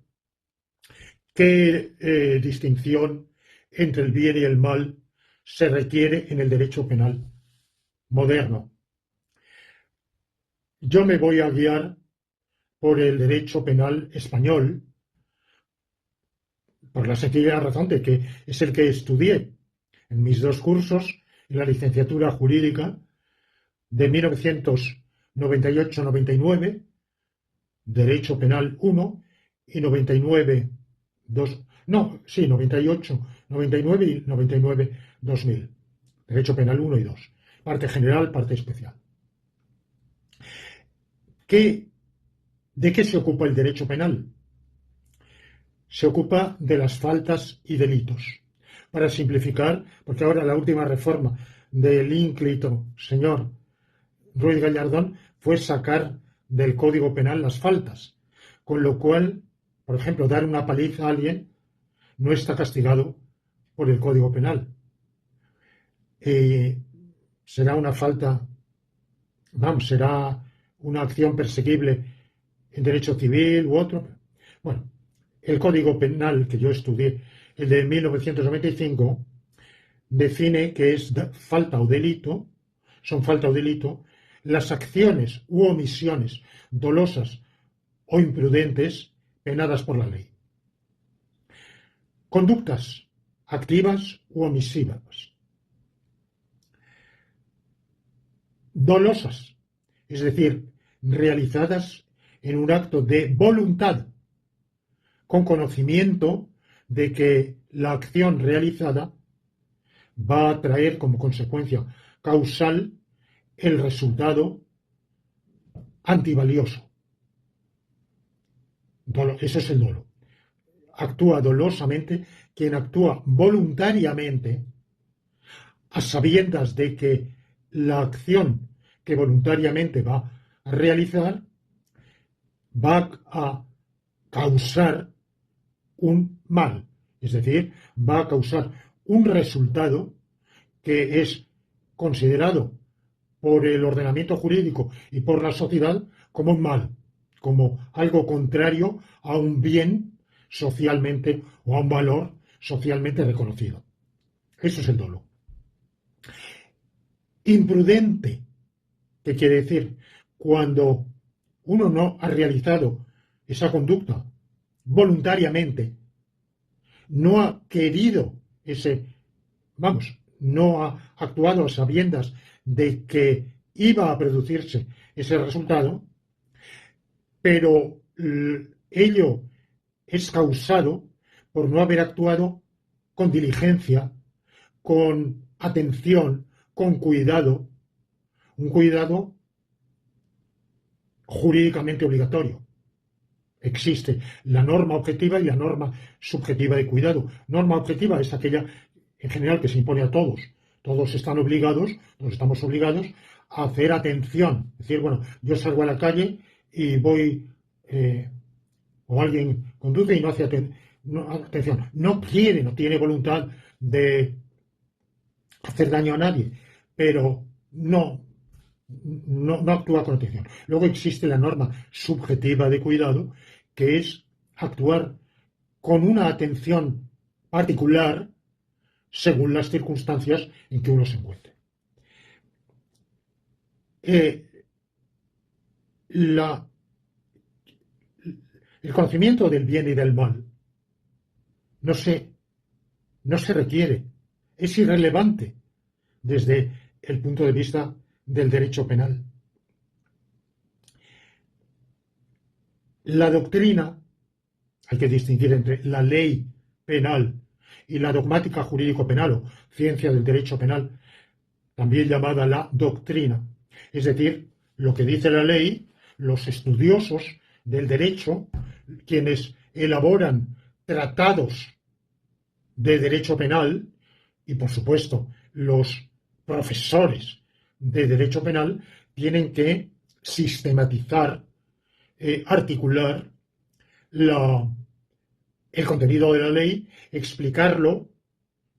qué distinción entre el bien y el mal se requiere en el derecho penal moderno. Yo me voy a guiar por el derecho penal español, por la sencilla razón de que es el que estudié en mis dos cursos en la licenciatura jurídica de 1998-99, Derecho Penal 1, y 99, 2, no, sí, 98, 99 y 99, 2000. Derecho penal 1 y 2. Parte general, parte especial. ¿De qué se ocupa el derecho penal? Se ocupa de las faltas y delitos. Para simplificar, porque ahora la última reforma del ínclito señor Ruiz Gallardón fue sacar del Código Penal las faltas, con lo cual, por ejemplo, dar una paliza a alguien no está castigado por el Código Penal. Será una falta, vamos, será una acción perseguible en derecho civil u otro. Bueno, el Código Penal que yo estudié, el de 1995, define que es falta o delito, son falta o delito, las acciones u omisiones dolosas o imprudentes penadas por la ley. Conductas activas u omisivas. Dolosas, es decir, realizadas en un acto de voluntad, con conocimiento de que la acción realizada va a traer como consecuencia causal el resultado antivalioso. Ese es el dolo. Actúa dolosamente quien actúa voluntariamente a sabiendas de que la acción que voluntariamente va a realizar va a causar un mal, es decir, va a causar un resultado que es considerado por el ordenamiento jurídico y por la sociedad como un mal, como algo contrario a un bien socialmente o a un valor socialmente reconocido. Eso es el dolo. Imprudente, ¿qué quiere decir? Cuando uno no ha realizado esa conducta voluntariamente, no ha querido no ha actuado a sabiendas de que iba a producirse ese resultado, pero ello es causado por no haber actuado con diligencia, con atención, con cuidado, un cuidado jurídicamente obligatorio. Existe la norma objetiva y la norma subjetiva de cuidado. Norma objetiva es aquella, en general, que se impone a todos. Todos están obligados, todos estamos obligados a hacer atención. Es decir, bueno, yo salgo a la calle y voy, o alguien conduce y no hace atención. No quiere, no tiene voluntad de hacer daño a nadie, pero no actúa con atención. Luego existe la norma subjetiva de cuidado, que es actuar con una atención particular según las circunstancias en que uno se encuentre. El conocimiento del bien y del mal no se requiere, es irrelevante desde el punto de vista del derecho penal. La doctrina, hay que distinguir entre la ley penal y la dogmática jurídico-penal o ciencia del derecho penal, también llamada la doctrina. Es decir, lo que dice la ley, los estudiosos del derecho, quienes elaboran tratados de derecho penal y, por supuesto, los profesores de derecho penal, tienen que sistematizar, articular el contenido de la ley, explicarlo,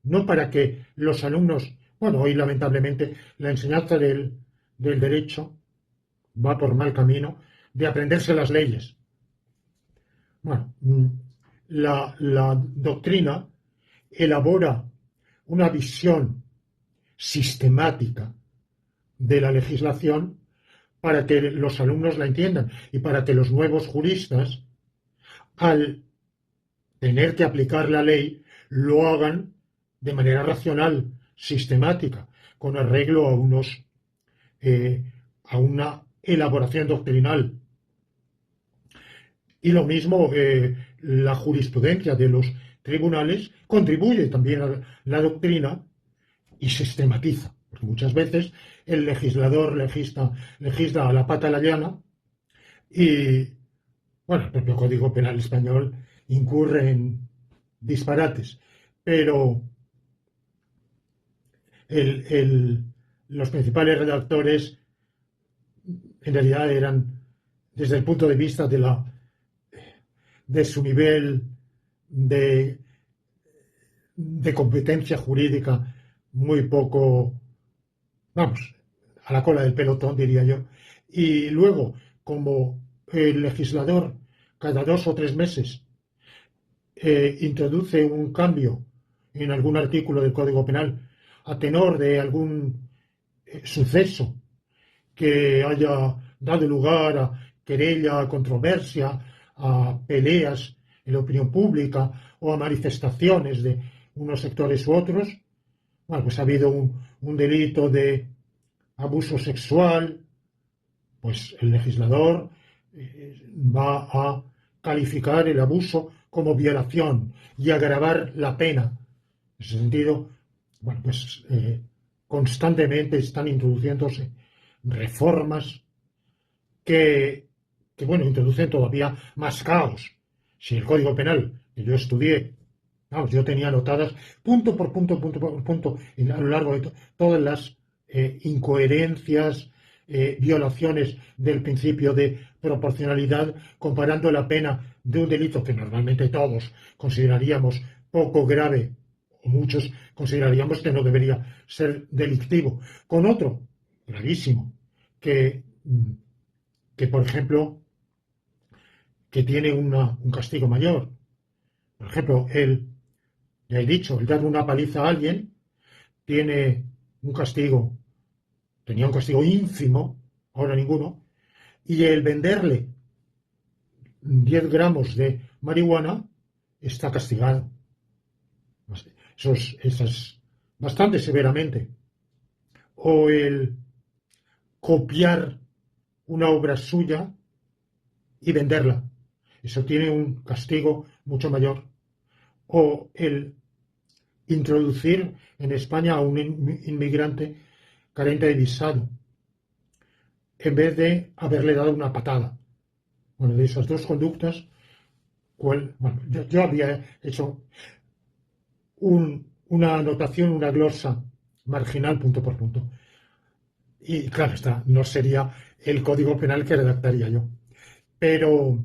no para que los alumnos, bueno, hoy lamentablemente la enseñanza del derecho va por mal camino, de aprenderse las leyes. Bueno, la doctrina elabora una visión sistemática de la legislación para que los alumnos la entiendan y para que los nuevos juristas, al tener que aplicar la ley, lo hagan de manera racional, sistemática, con arreglo a una elaboración doctrinal. Y lo mismo, la jurisprudencia de los tribunales contribuye también a la doctrina y sistematiza, porque muchas veces el legislador legisla a la pata a la llana y, bueno, el propio Código Penal español incurre en disparates, pero los principales redactores en realidad eran, desde el punto de vista de su nivel de, de competencia jurídica, muy poco, vamos, a la cola del pelotón, diría yo. Y luego, como el legislador cada 2 o 3 meses introduce un cambio en algún artículo del Código Penal a tenor de algún suceso que haya dado lugar a querella, a controversia, a peleas en la opinión pública o a manifestaciones de unos sectores u otros, bueno, pues ha habido un delito de abuso sexual, pues el legislador va a calificar el abuso como violación y agravar la pena. En ese sentido, bueno, pues constantemente están introduciéndose reformas que, bueno, introducen todavía más caos. Si el Código Penal que yo estudié, vamos, yo tenía anotadas punto por punto, a lo largo de todas las incoherencias, violaciones del principio de proporcionalidad, comparando la pena de un delito que normalmente todos consideraríamos poco grave, o muchos consideraríamos que no debería ser delictivo, con otro gravísimo, que por ejemplo, que tiene un castigo mayor. Por ejemplo, ya he dicho, el dar una paliza a alguien tiene un castigo, tenía un castigo ínfimo, ahora ninguno, y el venderle 10 gramos de marihuana está castigado. Eso es bastante severamente. O el copiar una obra suya y venderla. Eso tiene un castigo mucho mayor. O el introducir en España a un inmigrante carente de visado, en vez de haberle dado una patada. Bueno, de esas dos conductas, bueno, yo había hecho una anotación, una glosa marginal punto por punto. Y claro está, no sería el Código Penal que redactaría yo, pero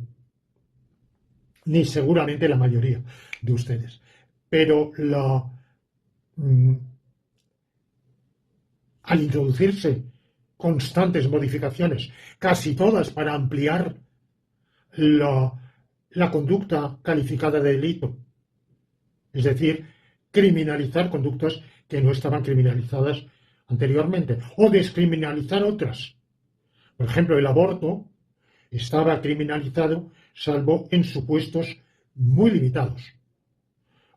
ni seguramente la mayoría de ustedes. Pero al introducirse constantes modificaciones, casi todas para ampliar la conducta calificada de delito, es decir, criminalizar conductas que no estaban criminalizadas anteriormente, o descriminalizar otras. Por ejemplo, el aborto estaba criminalizado salvo en supuestos muy limitados.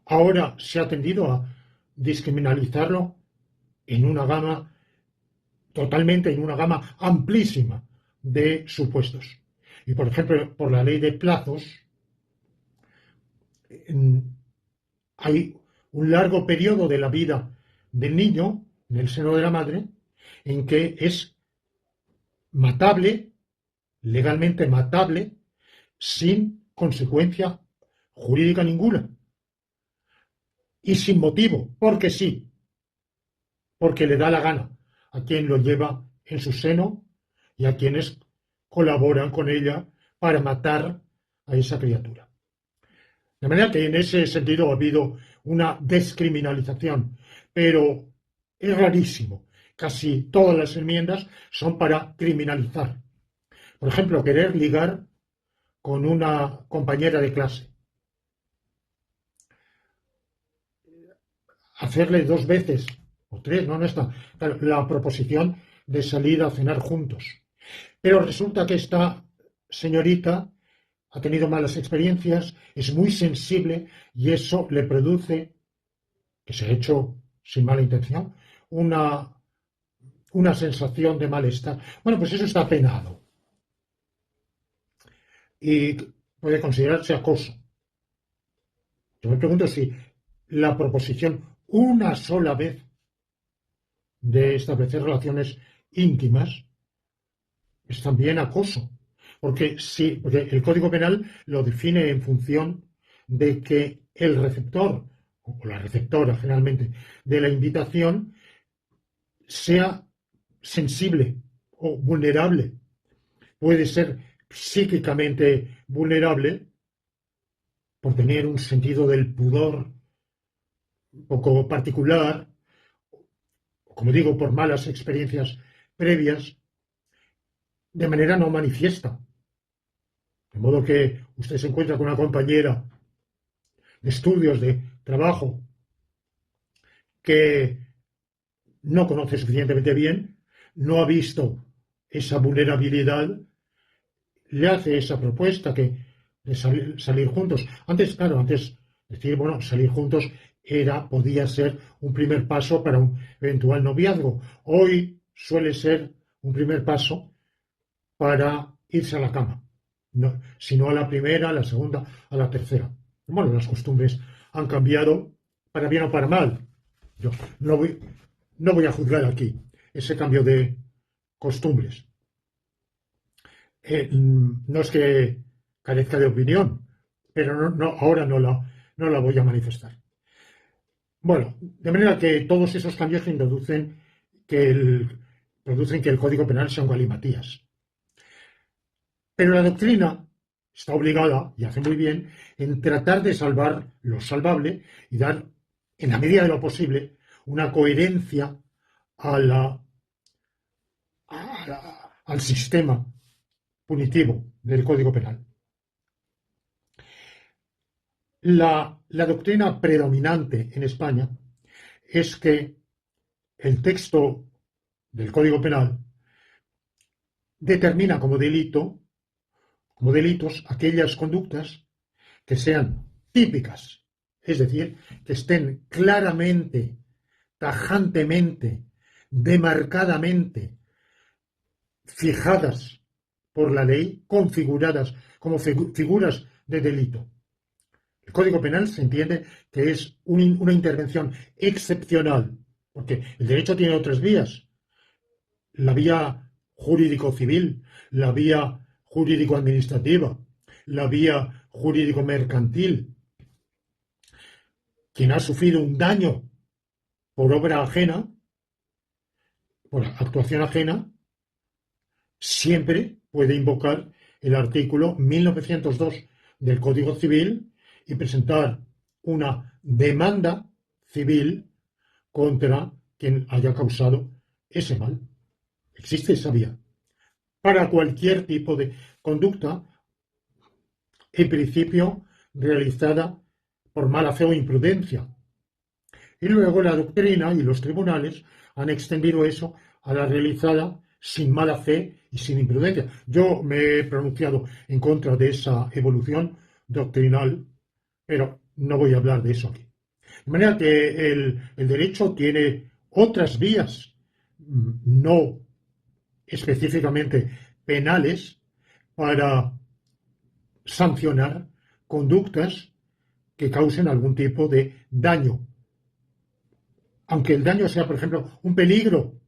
Ahora se ha tendido a descriminalizarlo en una gama totalmente, en una gama amplísima de supuestos. Y por ejemplo, por la ley de plazos, hay un largo periodo de la vida del niño en el seno de la madre en que es matable, legalmente matable, sin consecuencia jurídica ninguna y sin motivo, porque sí, porque le da la gana a quien lo lleva en su seno y a quienes colaboran con ella para matar a esa criatura. De manera que en ese sentido ha habido una descriminalización, pero es rarísimo. Casi todas las enmiendas son para criminalizar. Por ejemplo, querer ligar con una compañera de clase. Hacerle 2 veces o 3, no está, la proposición de salir a cenar juntos. Pero resulta que esta señorita ha tenido malas experiencias, es muy sensible y eso le produce, que se ha hecho sin mala intención, una sensación de malestar. Bueno, pues eso está penado y puede considerarse acoso. Yo me pregunto si la proposición una sola vez de establecer relaciones íntimas es también acoso. Porque el Código Penal lo define en función de que el receptor, o la receptora generalmente, de la invitación sea sensible o vulnerable. Puede ser psíquicamente vulnerable por tener un sentido del pudor un poco particular, o como digo, por malas experiencias previas, de manera no manifiesta. De modo que usted se encuentra con una compañera de estudios, de trabajo, que no conoce suficientemente bien, no ha visto esa vulnerabilidad, le hace esa propuesta de salir juntos. Antes, claro, antes decir, bueno, salir juntos podía ser un primer paso para un eventual noviazgo. Hoy suele ser un primer paso para irse a la cama. No, sino a la primera, a la segunda, a la tercera. Bueno, las costumbres han cambiado para bien o para mal. Yo no voy a juzgar aquí ese cambio de costumbres. No es que carezca de opinión, pero ahora no la voy a manifestar. Bueno, de manera que todos esos cambios producen que el Código Penal sea un galimatías. Pero la doctrina está obligada, y hace muy bien, en tratar de salvar lo salvable y dar, en la medida de lo posible, una coherencia al sistema punitivo del Código Penal. La doctrina predominante en España es que el texto del Código Penal determina como delitos aquellas conductas que sean típicas, es decir, que estén claramente, tajantemente, demarcadamente fijadas por la ley, configuradas como figuras de delito. El Código Penal se entiende que es una intervención excepcional, porque el derecho tiene otras vías. La vía jurídico-civil, la vía jurídico-administrativa, la vía jurídico-mercantil. Quien ha sufrido un daño por obra ajena, por actuación ajena, siempre puede invocar el artículo 1902 del Código Civil y presentar una demanda civil contra quien haya causado ese mal. Existe esa vía. Para cualquier tipo de conducta, en principio realizada por mala fe o imprudencia. Y luego la doctrina y los tribunales han extendido eso a la realizada sin mala fe y sin imprudencia. Yo me he pronunciado en contra de esa evolución doctrinal, pero no voy a hablar de eso aquí. De manera que el derecho tiene otras vías, no específicamente penales, para sancionar conductas que causen algún tipo de daño. Aunque el daño sea, por ejemplo, un peligro,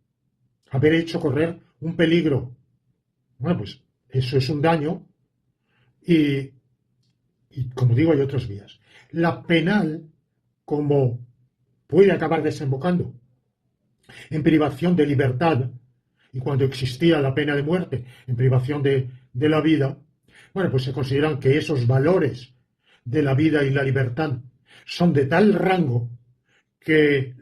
haber hecho correr un peligro. Bueno, pues eso es un daño y como digo, hay otras vías. La penal, como puede acabar desembocando en privación de libertad, y cuando existía la pena de muerte, en privación de la vida, bueno, pues se consideran que esos valores de la vida y la libertad son de tal rango que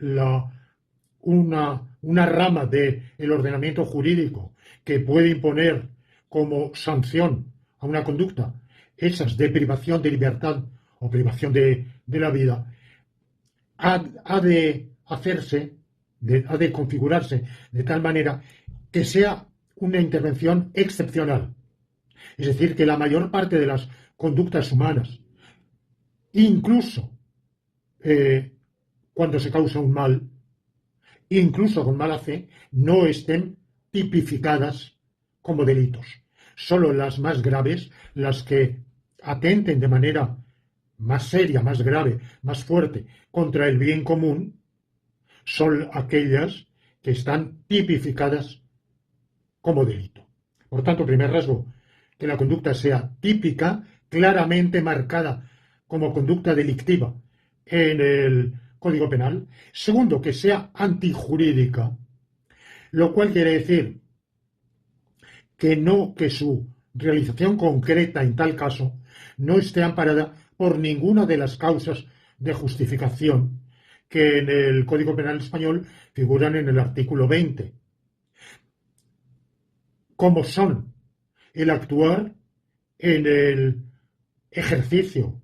una rama del ordenamiento jurídico que puede imponer como sanción a una conducta esas de privación de libertad o privación de la vida, ha de hacerse, ha de configurarse de tal manera que sea una intervención excepcional. Es decir, que la mayor parte de las conductas humanas, incluso cuando se causa un mal, incluso con mala fe, no estén tipificadas como delitos. Solo las más graves, las que atenten de manera más seria, más grave, más fuerte contra el bien común, son aquellas que están tipificadas como delito. Por tanto, primer rasgo, que la conducta sea típica, claramente marcada como conducta delictiva en el Código Penal. Segundo, que sea antijurídica, lo cual quiere decir que su realización concreta en tal caso no esté amparada por ninguna de las causas de justificación que en el Código Penal español figuran en el artículo 20, como son el actuar en el ejercicio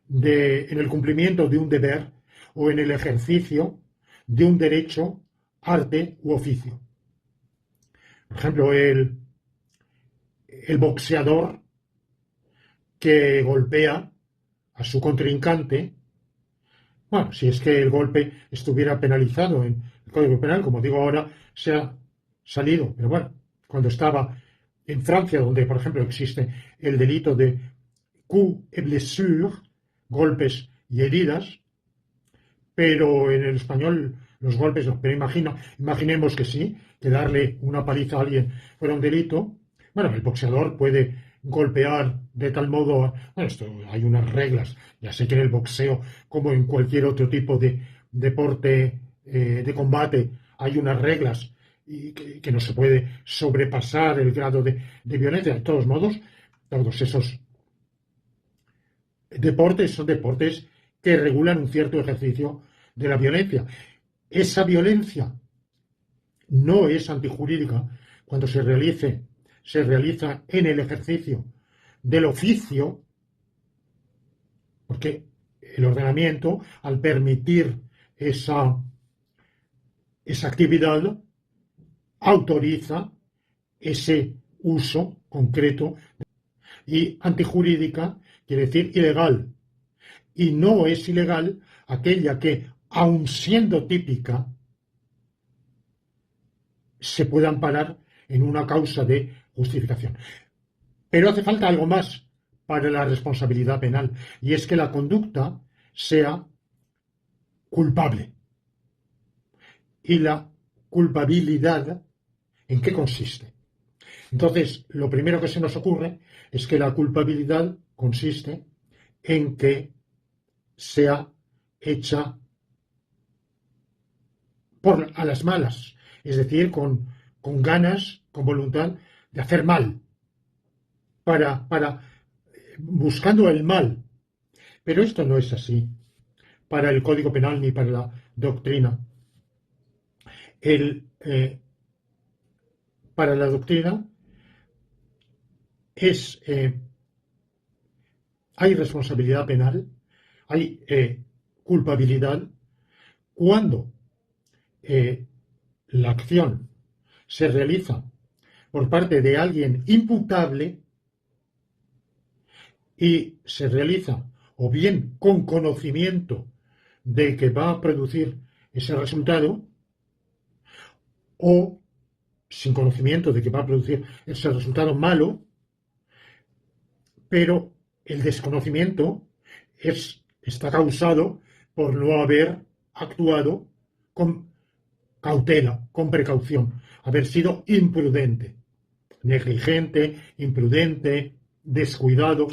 en el cumplimiento de un deber o en el ejercicio de un derecho, arte u oficio. Por ejemplo, el boxeador que golpea a su contrincante, bueno, si es que el golpe estuviera penalizado en el Código Penal, como digo ahora, se ha salido, pero bueno, cuando estaba en Francia, donde por ejemplo existe el delito de coups et blessures, golpes y heridas, pero en el español los golpes no, pero imaginemos que sí, que darle una paliza a alguien fuera un delito. Bueno, el boxeador puede golpear de tal modo, bueno, esto hay unas reglas, ya sé que en el boxeo, como en cualquier otro tipo de deporte de combate, hay unas reglas y que no se puede sobrepasar el grado de violencia. De todos modos, todos esos deportes son deportes que regulan un cierto ejercicio de la violencia. Esa violencia no es antijurídica cuando se realiza en el ejercicio del oficio, porque el ordenamiento, al permitir esa actividad, autoriza ese uso concreto, y antijurídica quiere decir ilegal. Y no es ilegal aquella que, aun siendo típica, se pueda amparar en una causa de justificación. Pero hace falta algo más para la responsabilidad penal, y es que la conducta sea culpable. ¿Y la culpabilidad en qué consiste? Entonces, lo primero que se nos ocurre es que la culpabilidad consiste en que sea hecha a las malas, es decir, con ganas, con voluntad de hacer mal, buscando el mal. Pero esto no es así para el Código Penal ni para la doctrina. Para la doctrina hay responsabilidad penal, hay culpabilidad cuando la acción se realiza por parte de alguien imputable y se realiza o bien con conocimiento de que va a producir ese resultado o sin conocimiento de que va a producir ese resultado malo, pero el desconocimiento está causado por no haber actuado con cautela, con precaución, haber sido imprudente, negligente, imprudente, descuidado.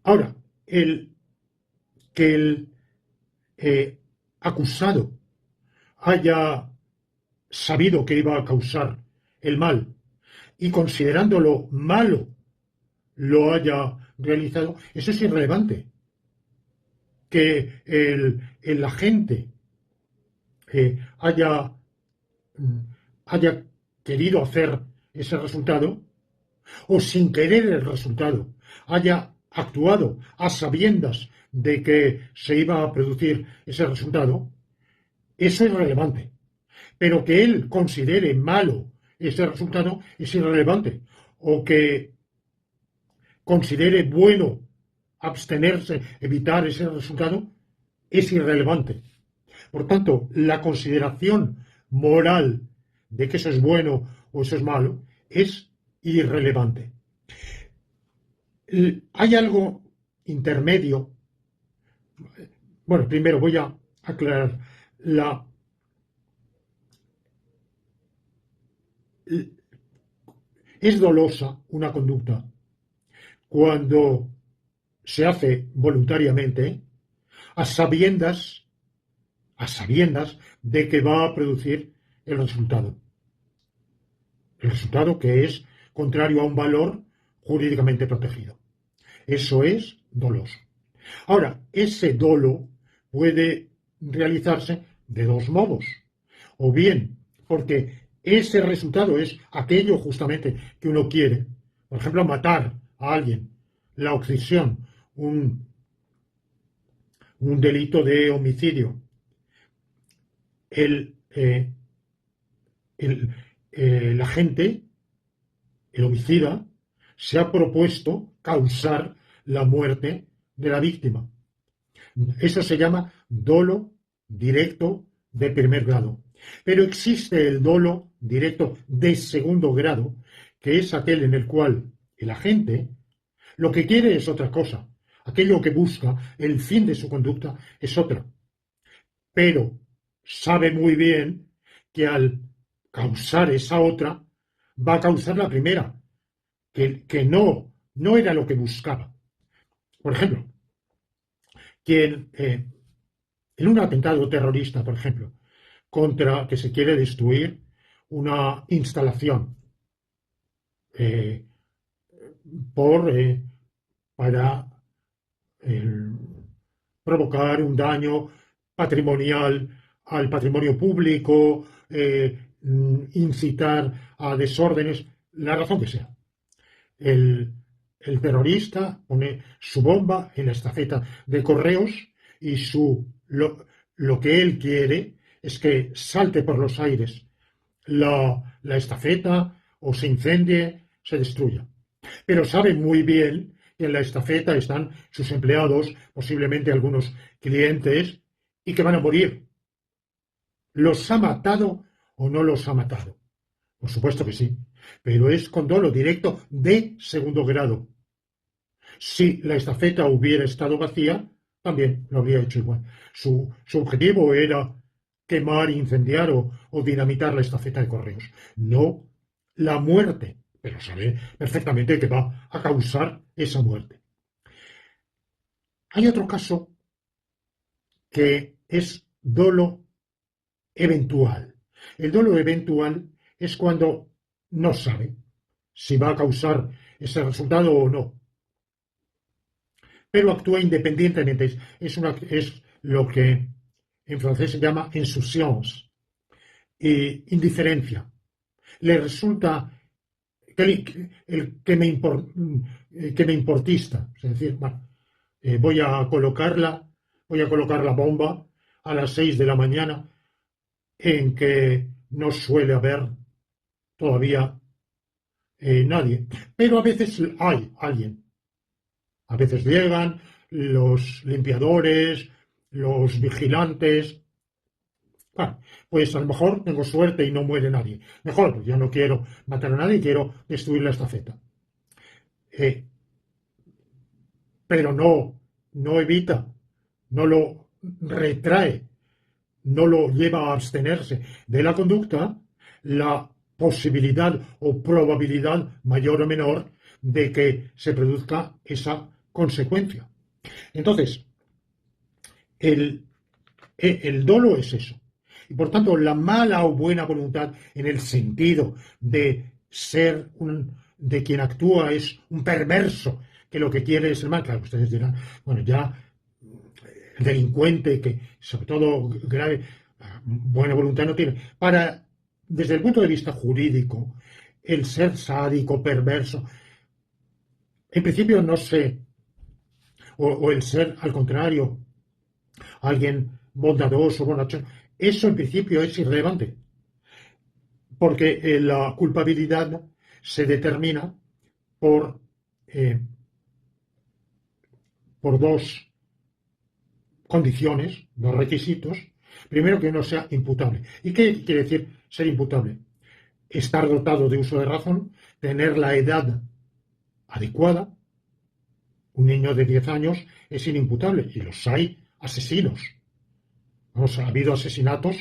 Ahora, que el acusado haya sabido que iba a causar el mal y considerándolo malo lo haya realizado, eso es irrelevante. Que el agente haya querido hacer ese resultado o sin querer el resultado haya actuado a sabiendas de que se iba a producir ese resultado, eso es relevante. Pero que él considere malo ese resultado es irrelevante. O que considere bueno abstenerse, evitar ese resultado, es irrelevante. Por tanto, la consideración moral de que eso es bueno o eso es malo es irrelevante. Hay algo intermedio. Bueno, primero voy a aclarar la, es dolosa una conducta cuando se hace voluntariamente a sabiendas, a sabiendas de que va a producir el resultado. El resultado que es contrario a un valor jurídicamente protegido. Eso es doloso. Ahora, ese dolo puede realizarse de dos modos. O bien, porque ese resultado es aquello justamente que uno quiere. Por ejemplo, matar a alguien, la obsesión, un delito de homicidio. El, el agente, el homicida, se ha propuesto causar la muerte de la víctima. Eso se llama dolo directo de primer grado. Pero existe el dolo directo de segundo grado, que es aquel en el cual el agente lo que quiere es otra cosa. Aquello que busca, el fin de su conducta, es otra. Pero sabe muy bien que al causar esa otra, va a causar la primera, que no era lo que buscaba. Por ejemplo, quien en un atentado terrorista, por ejemplo, contra que se quiere destruir una instalación eh, por, para eh, provocar un daño patrimonial al patrimonio público, incitar a desórdenes, la razón que sea. El, el terrorista pone su bomba en la estafeta de correos y lo que él quiere es que salte por los aires la estafeta o se incendie, se destruya. Pero sabe muy bien que en la estafeta están sus empleados, posiblemente algunos clientes, y que van a morir. ¿Los ha matado o no los ha matado? Por supuesto que sí, pero es con dolo directo de segundo grado. Si la estafeta hubiera estado vacía, también lo habría hecho igual. Su objetivo era quemar, incendiar o dinamitar la estafeta de correos, no la muerte, pero sabe perfectamente que va a causar esa muerte. Hay otro caso que es dolo eventual. El dolo eventual es cuando no sabe si va a causar ese resultado o no, pero actúa independientemente. Es lo que en francés se llama insouciance, indiferencia. Le resulta que me importista, es decir, bueno, voy a colocar la bomba a las 6 de la mañana en que no suele haber todavía nadie, pero a veces hay alguien. A veces llegan los limpiadores, los vigilantes. Bueno, pues a lo mejor tengo suerte y no muere nadie. Mejor, pues yo no quiero matar a nadie, quiero destruir la estafeta. Pero no evita, no lo retrae, no lo lleva a abstenerse de la conducta, la posibilidad o probabilidad mayor o menor de que se produzca esa consecuencia. Entonces, el, el dolo es eso. Y por tanto, la mala o buena voluntad en el sentido de ser de quien actúa es un perverso, que lo que quiere es el mal. Claro, ustedes dirán, bueno, ya el delincuente, que sobre todo grave, buena voluntad no tiene. Desde el punto de vista jurídico, el ser sádico, perverso, en principio no sé, o el ser al contrario, alguien bondadoso, bonachón, eso en principio es irrelevante, porque la culpabilidad se determina por, eh, por dos condiciones, dos requisitos. Primero, que no sea imputable. ¿Y qué quiere decir ser imputable? Estar dotado de uso de razón, tener la edad adecuada. Un niño de 10 años es inimputable y los hay asesinos. Vamos, ha habido asesinatos,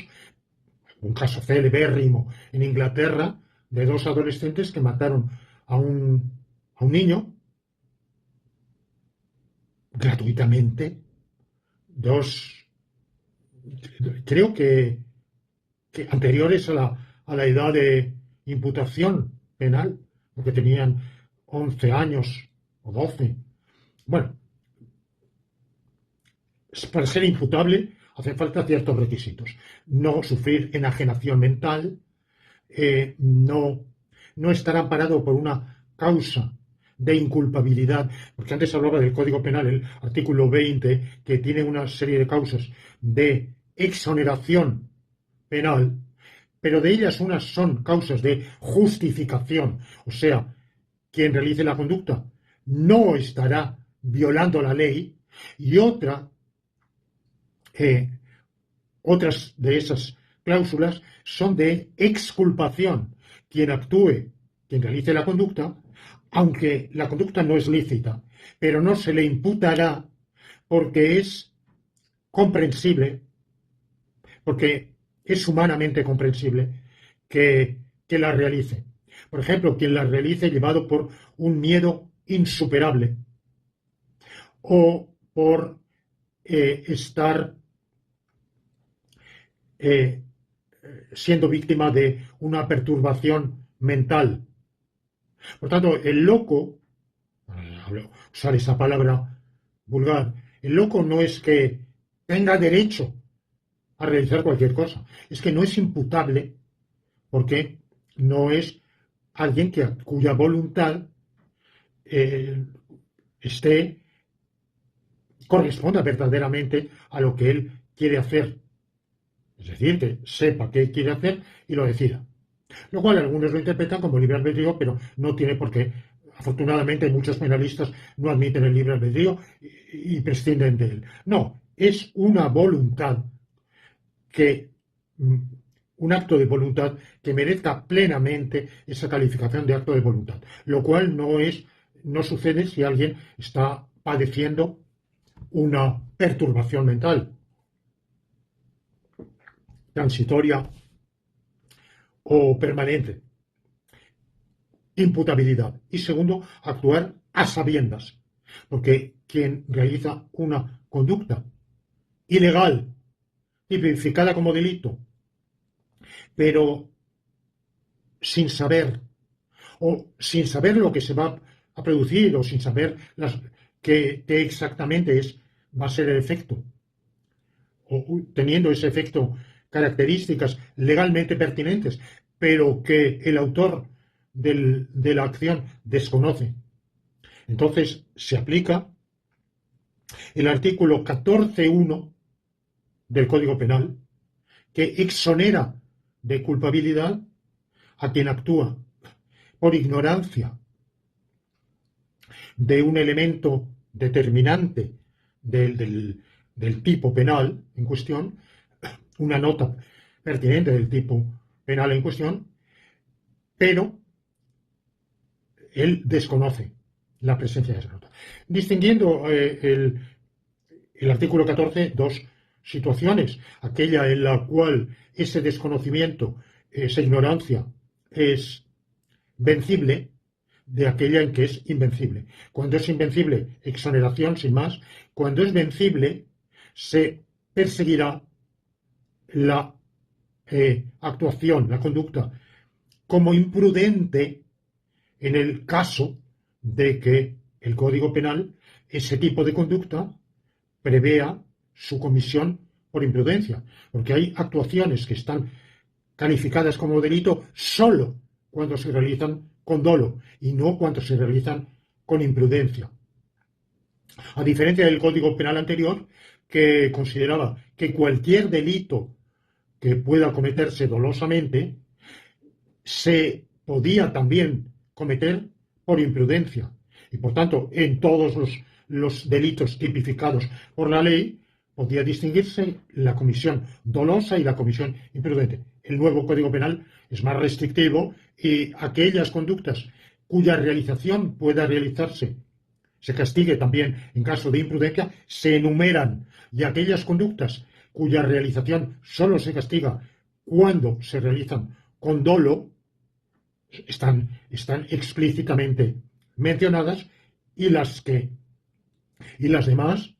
un caso celebérrimo en Inglaterra, de dos adolescentes que mataron a un niño gratuitamente. Dos, creo que anteriores a la edad de imputación penal, porque tenían 11 años o 12. Bueno, para ser imputable hacen falta ciertos requisitos. No sufrir enajenación mental, no, no estar amparado por una causa de inculpabilidad, porque antes hablaba del Código Penal, el artículo 20, que tiene una serie de causas de exoneración penal, pero de ellas unas son causas de justificación, o sea, quien realice la conducta no estará violando la ley, y eh, otras de esas cláusulas son de exculpación. Quien actúe, quien realice la conducta, aunque la conducta no es lícita, pero no se le imputará porque es comprensible, porque es humanamente comprensible que la realice. Por ejemplo, quien la realice llevado por un miedo insuperable o por estar eh, siendo víctima de una perturbación mental. Por tanto, el loco, usar esa palabra vulgar, el loco no es que tenga derecho a realizar cualquier cosa, es que no es imputable porque no es alguien cuya voluntad eh, esté corresponda verdaderamente a lo que él quiere hacer. Es decir, que sepa qué quiere hacer y lo decida. Lo cual algunos lo interpretan como libre albedrío, pero no tiene por qué. Afortunadamente, muchos penalistas no admiten el libre albedrío y prescinden de él. No, es una voluntad que, un acto de voluntad que merezca plenamente esa calificación de acto de voluntad, lo cual no sucede si alguien está padeciendo una perturbación mental transitoria o permanente. Imputabilidad. Y segundo, actuar a sabiendas, porque quien realiza una conducta ilegal, tipificada como delito, pero sin saber lo que se va a producir o sin saber qué exactamente va a ser el efecto, o teniendo ese efecto características legalmente pertinentes, pero que el autor de la acción desconoce. Entonces se aplica el artículo 14.1 del Código Penal, que exonera de culpabilidad a quien actúa por ignorancia de un elemento determinante del tipo penal en cuestión, una nota pertinente del tipo penal en cuestión, pero él desconoce la presencia de esa nota. Distinguiendo el artículo 14, dos situaciones. Aquella en la cual ese desconocimiento, esa ignorancia es vencible, de aquella en que es invencible. Cuando es invencible, exoneración sin más. Cuando es vencible, se perseguirá la actuación, la conducta, como imprudente en el caso de que el Código Penal, ese tipo de conducta, prevea su comisión por imprudencia, porque hay actuaciones que están calificadas como delito solo cuando se realizan con dolo y no cuando se realizan con imprudencia. A diferencia del Código Penal anterior, que consideraba que cualquier delito que pueda cometerse dolosamente se podía también cometer por imprudencia. Y por tanto, en todos los delitos tipificados por la ley, podía distinguirse la comisión dolosa y la comisión imprudente. El nuevo Código Penal es más restrictivo y aquellas conductas cuya realización pueda realizarse, se castigue también en caso de imprudencia, se enumeran, y aquellas conductas cuya realización solo se castiga cuando se realizan con dolo, están explícitamente mencionadas, y las demás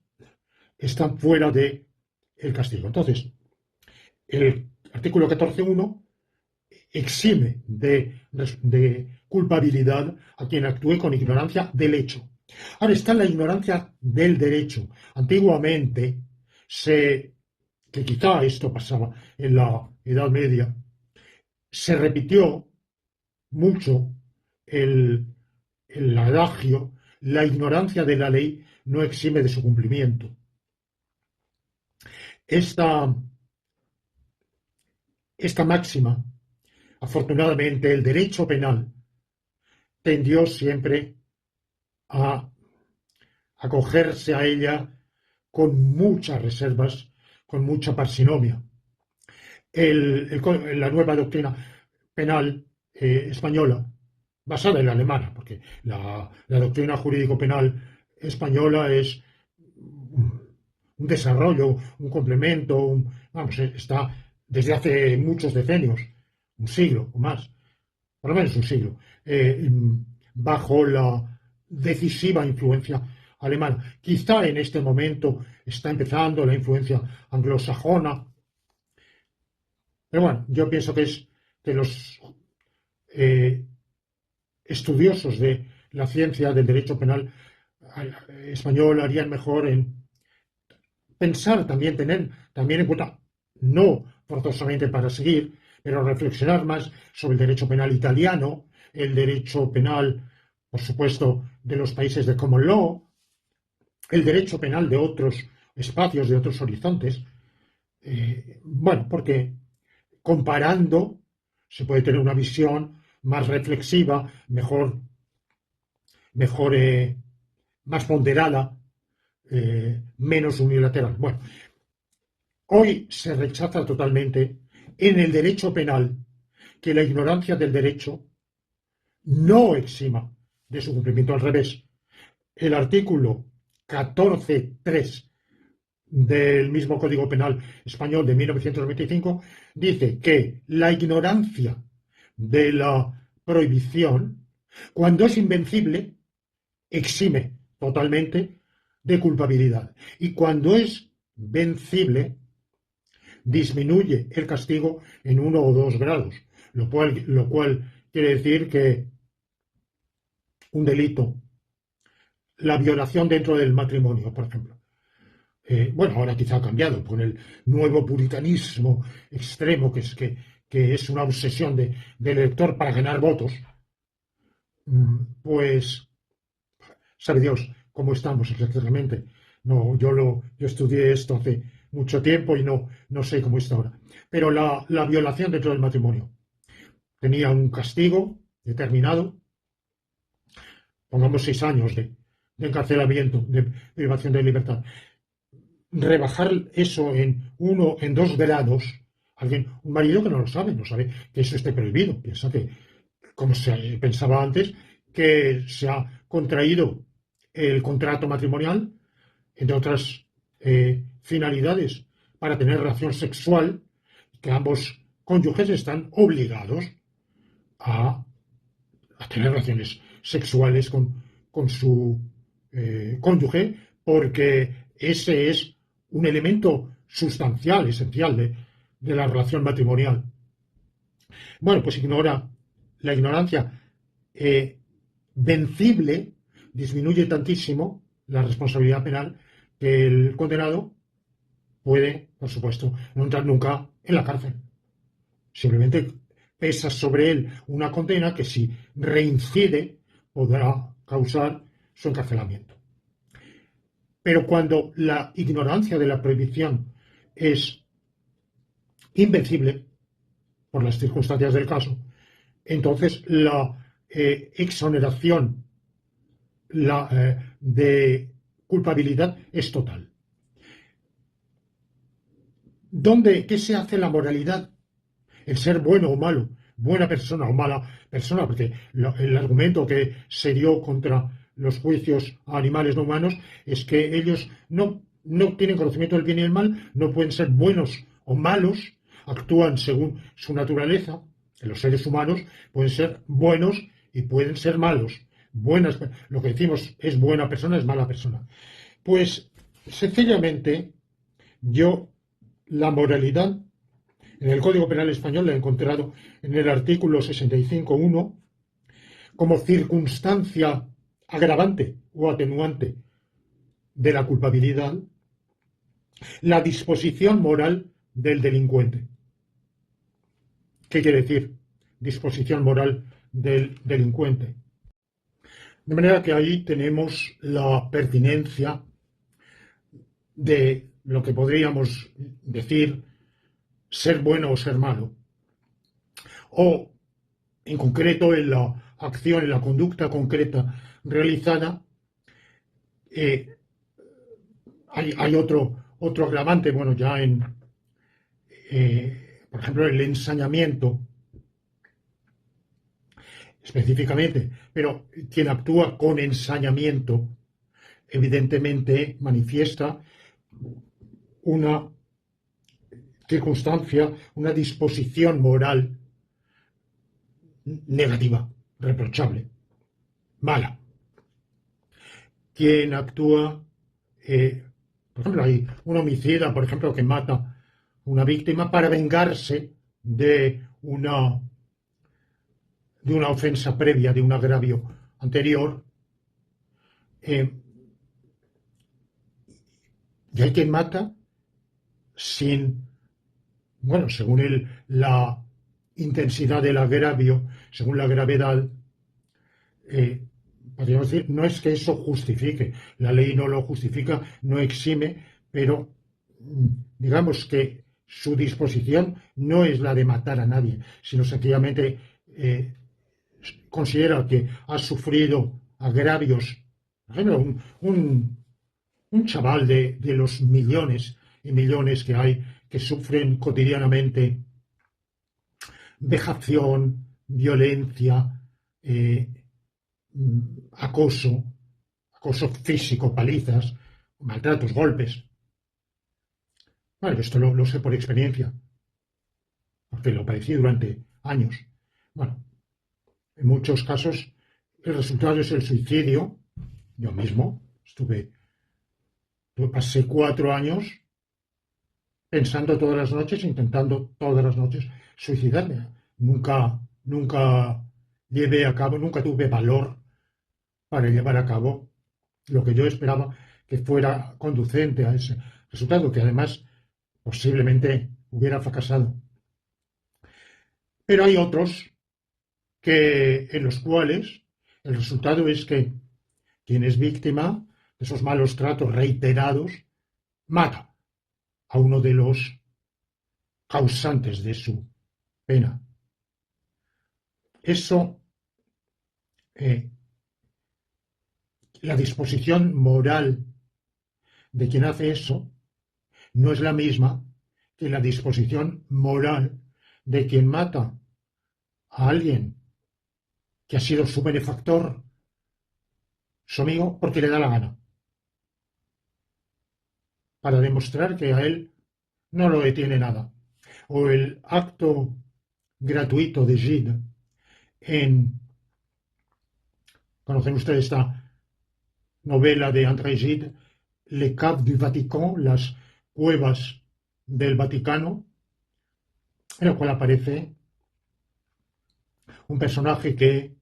están fuera de el castigo. Entonces, el artículo 14.1 exime de culpabilidad a quien actúe con ignorancia del hecho. Ahora está la ignorancia del derecho. Antiguamente, que quizá esto pasaba en la Edad Media, se repitió mucho el adagio: la ignorancia de la ley no exime de su cumplimiento. Esta máxima, afortunadamente, el derecho penal tendió siempre a acogerse a ella con muchas reservas, con mucha parsinomia. La nueva doctrina penal española, basada en la alemana, porque la doctrina jurídico-penal española es un desarrollo, un complemento, está desde hace muchos decenios, un siglo o más, por lo menos un siglo, bajo la decisiva influencia alemana. Quizá en este momento está empezando la influencia anglosajona, pero bueno, yo pienso que los estudiosos de la ciencia del derecho penal español harían mejor en pensar, tener también en cuenta, no forzosamente para seguir, pero reflexionar más sobre el derecho penal italiano, el derecho penal, por supuesto, de los países de common law, el derecho penal de otros espacios, de otros horizontes. Bueno, porque comparando se puede tener una visión más reflexiva, mejor más ponderada, menos unilateral. Bueno, hoy se rechaza totalmente en el derecho penal que la ignorancia del derecho no exima de su cumplimiento. Al revés, el artículo 14.3 del mismo Código Penal español de 1995 dice que la ignorancia de la prohibición, cuando es invencible, exime totalmente de culpabilidad. Y cuando es vencible, disminuye el castigo en 1 o 2 grados, lo cual quiere decir que un delito, la violación dentro del matrimonio, por ejemplo. Bueno, ahora quizá ha cambiado con el nuevo puritanismo extremo, que es una obsesión del elector para ganar votos. Pues sabe Dios cómo estamos exactamente. No, yo estudié esto hace mucho tiempo y no sé cómo está ahora. Pero la violación dentro del matrimonio tenía un castigo determinado, pongamos 6 años de encarcelamiento, de privación de libertad. Rebajar eso en 2 grados, un marido que no sabe que eso esté prohibido, piensa que, como se pensaba antes, que se ha contraído el contrato matrimonial, entre otras finalidades, para tener relación sexual, que ambos cónyuges están obligados a tener relaciones sexuales con su cónyuge, porque ese es un elemento sustancial, esencial de la relación matrimonial. Bueno, pues la ignorancia vencible disminuye tantísimo la responsabilidad penal que el condenado puede, por supuesto, no entrar nunca en la cárcel. Simplemente pesa sobre él una condena que, si reincide, podrá causar su encarcelamiento. Pero cuando la ignorancia de la prohibición es invencible por las circunstancias del caso, entonces la exoneración de culpabilidad es total. ¿Qué se hace la moralidad? El ser bueno o malo, buena persona o mala persona, porque el argumento que se dio contra los juicios a animales no humanos es que ellos no no tienen conocimiento del bien y el mal, no pueden ser buenos o malos, actúan según su naturaleza. Los seres humanos pueden ser buenos y pueden ser malos. Lo que decimos es buena persona, es mala persona. Pues sencillamente yo la moralidad en el Código Penal Español la he encontrado en el artículo 65.1 como circunstancia agravante o atenuante de la culpabilidad, la disposición moral del delincuente. ¿Qué quiere decir? Disposición moral del delincuente. De manera que ahí tenemos la pertinencia de lo que podríamos decir ser bueno o ser malo. O, en concreto, en la acción, en la conducta concreta realizada, hay otro agravante, bueno, ya por ejemplo, el ensañamiento, específicamente, pero quien actúa con ensañamiento, evidentemente manifiesta una circunstancia, una disposición moral negativa, reprochable, mala. Quien actúa, por ejemplo, hay un homicida, por ejemplo, que mata a una víctima para vengarse de una ofensa previa, de un agravio anterior. Y hay quien mata sin, bueno, según la intensidad del agravio, según la gravedad, podríamos decir, no es que eso justifique, la ley no lo justifica, no exime, pero digamos que su disposición no es la de matar a nadie, sino sencillamente considera que ha sufrido agravios. Por ejemplo, un chaval de los millones y millones que hay que sufren cotidianamente vejación, violencia, acoso físico, palizas, maltratos, golpes. Bueno, esto lo sé por experiencia, porque lo padecí durante años. Bueno, en muchos casos el resultado es el suicidio. Yo mismo pasé 4 años pensando todas las noches, intentando todas las noches suicidarme. Nunca llevé a cabo, nunca tuve valor para llevar a cabo lo que yo esperaba que fuera conducente a ese resultado, que además posiblemente hubiera fracasado. Pero hay otros en los cuales el resultado es que quien es víctima de esos malos tratos reiterados mata a uno de los causantes de su pena. Eso, la disposición moral de quien hace eso no es la misma que la disposición moral de quien mata a alguien que ha sido su benefactor, su amigo, porque le da la gana, para demostrar que a él no lo detiene nada. O el acto gratuito de Gide ¿conocen ustedes esta novela de André Gide, Les Caves du Vatican, las cuevas del Vaticano, en la cual aparece un personaje que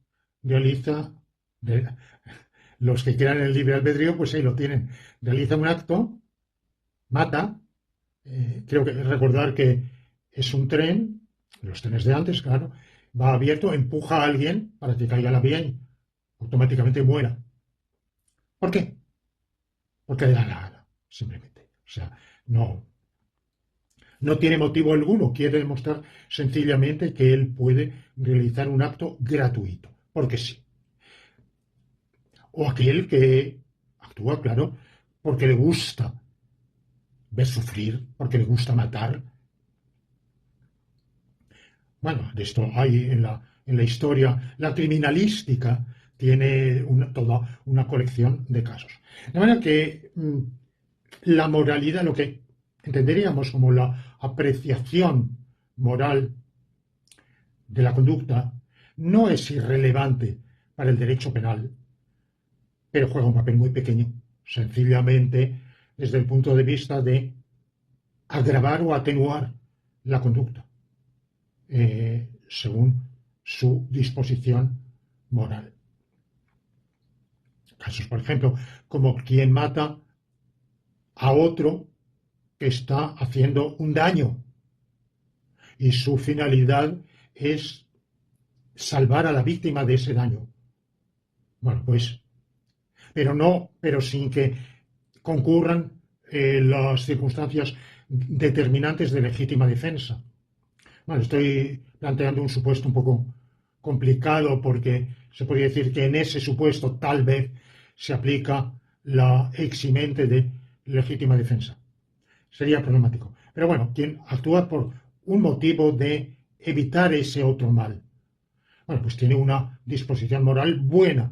realiza, los que crean el libre albedrío, pues ahí lo tienen, realiza un acto, mata, creo que recordar que es un tren, los trenes de antes, claro, va abierto, empuja a alguien para que caiga la vía y automáticamente muera. ¿Por qué? Porque le da la gana, simplemente. O sea, no tiene motivo alguno, quiere demostrar sencillamente que él puede realizar un acto gratuito, porque sí. O aquel que actúa, claro, porque le gusta ver sufrir, porque le gusta matar. Bueno, de esto hay en la historia. La criminalística tiene toda una colección de casos. De manera que la moralidad, lo que entenderíamos como la apreciación moral de la conducta, no es irrelevante para el derecho penal, pero juega un papel muy pequeño, sencillamente desde el punto de vista de agravar o atenuar la conducta, según su disposición moral. Casos, por ejemplo, como quien mata a otro que está haciendo un daño y su finalidad es salvar a la víctima de ese daño. Bueno, pues, pero sin que concurran las circunstancias determinantes de legítima defensa. Bueno, estoy planteando un supuesto un poco complicado porque se podría decir que en ese supuesto tal vez se aplica la eximente de legítima defensa. Sería problemático. Pero bueno, quien actúa por un motivo de evitar ese otro mal, bueno, pues tiene una disposición moral buena,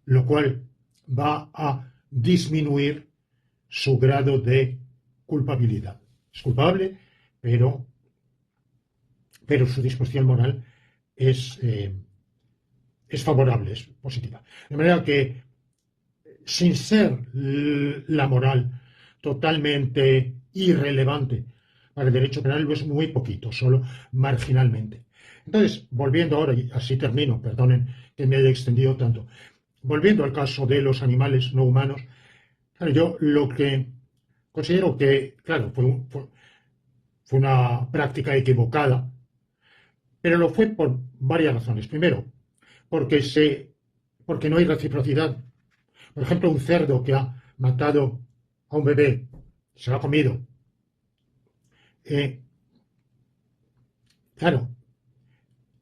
lo cual va a disminuir su grado de culpabilidad. Es culpable, pero su disposición moral es favorable, es positiva. De manera que, sin ser la moral totalmente irrelevante para el derecho penal, lo es muy poquito, solo marginalmente. Entonces, volviendo ahora, y así termino, perdonen que me haya extendido tanto, volviendo al caso de los animales no humanos, claro, yo lo que considero que, claro, fue una práctica equivocada, pero lo fue por varias razones. Primero, porque no hay reciprocidad. Por ejemplo, un cerdo que ha matado a un bebé, se lo ha comido. Claro,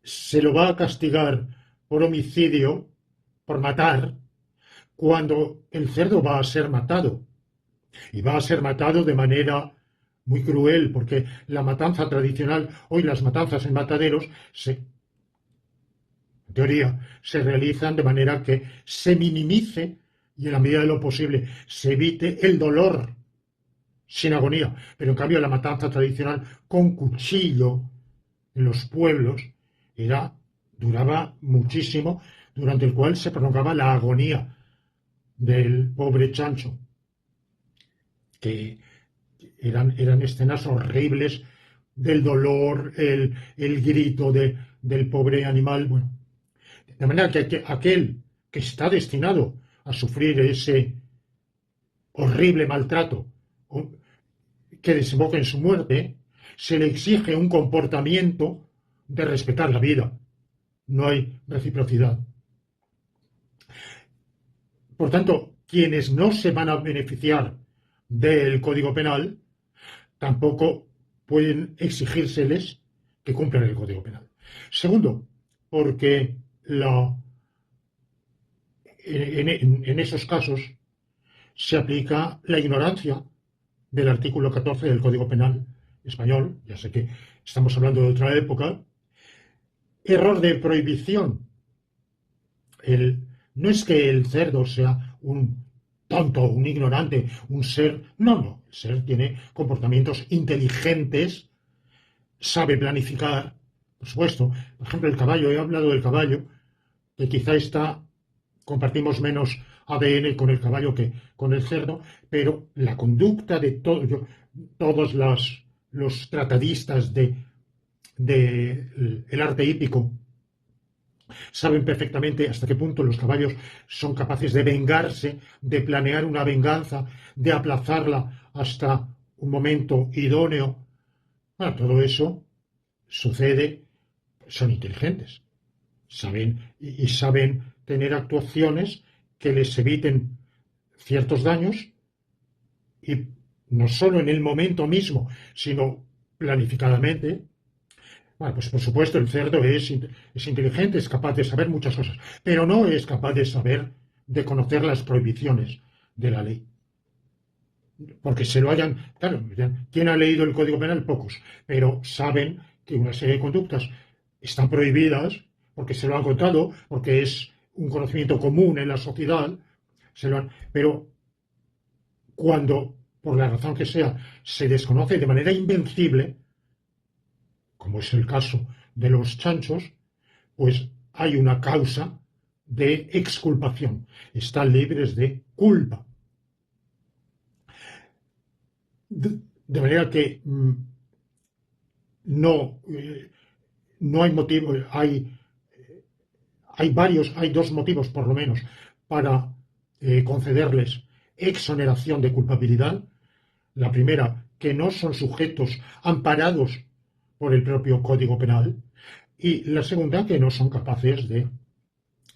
se lo va a castigar por homicidio, por matar, cuando el cerdo va a ser matado. Y va a ser matado de manera muy cruel, porque la matanza tradicional, hoy las matanzas en mataderos, en teoría, se realizan de manera que se minimice y en la medida de lo posible se evite el dolor sin agonía. Pero en cambio la matanza tradicional con cuchillo en los pueblos duraba muchísimo, durante el cual se prolongaba la agonía del pobre chancho, que eran escenas horribles del dolor, el grito del pobre animal. Bueno, de manera que aquel que está destinado a sufrir ese horrible maltrato que desemboca en su muerte, se le exige un comportamiento de respetar la vida. No hay reciprocidad. Por tanto, quienes no se van a beneficiar del Código Penal tampoco pueden exigírseles que cumplan el Código Penal. Segundo, porque en esos casos se aplica la ignorancia del artículo 14 del Código Penal español, ya sé que estamos hablando de otra época, error de prohibición. No es que el cerdo sea un tonto, un ignorante, un ser, no, el ser tiene comportamientos inteligentes, sabe planificar, por supuesto. Por ejemplo, el caballo, he hablado del caballo, que quizá compartimos menos ADN con el caballo que con el cerdo, pero la conducta de todos los tratadistas el arte hípico saben perfectamente hasta qué punto los caballos son capaces de vengarse, de planear una venganza, de aplazarla hasta un momento idóneo. Bueno, todo eso sucede, son inteligentes, saben y saben tener actuaciones que les eviten ciertos daños y no solo en el momento mismo, sino planificadamente. Bueno, pues por supuesto el cerdo es inteligente, es capaz de saber muchas cosas, pero no es capaz de conocer las prohibiciones de la ley. Porque se lo hayan, claro, ¿quién ha leído el Código Penal? Pocos, pero saben que una serie de conductas están prohibidas porque se lo han contado, porque es un conocimiento común en la sociedad, pero cuando, por la razón que sea, se desconoce de manera invencible, como es el caso de los chanchos, pues hay una causa de exculpación. Están libres de culpa. De manera que no hay motivo, hay dos motivos por lo menos para concederles exoneración de culpabilidad. La primera, que no son sujetos amparados por el propio Código Penal, y la segunda, que no son capaces de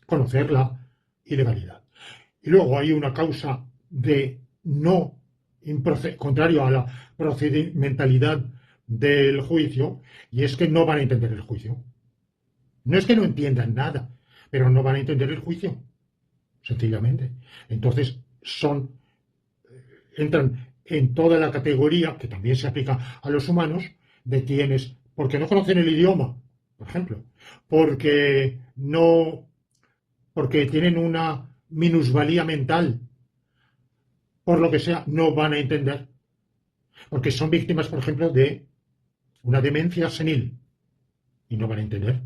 conocer la ilegalidad. Y luego hay una causa de no contrario a la procedimentalidad del juicio, y es que no van a entender el juicio. No es que no entiendan nada, pero no van a entender el juicio, sencillamente. Entonces entran en toda la categoría, que también se aplica a los humanos, de quienes, porque no conocen el idioma, por ejemplo, porque tienen una minusvalía mental, por lo que sea, no van a entender, porque son víctimas, por ejemplo, de una demencia senil, y no van a entender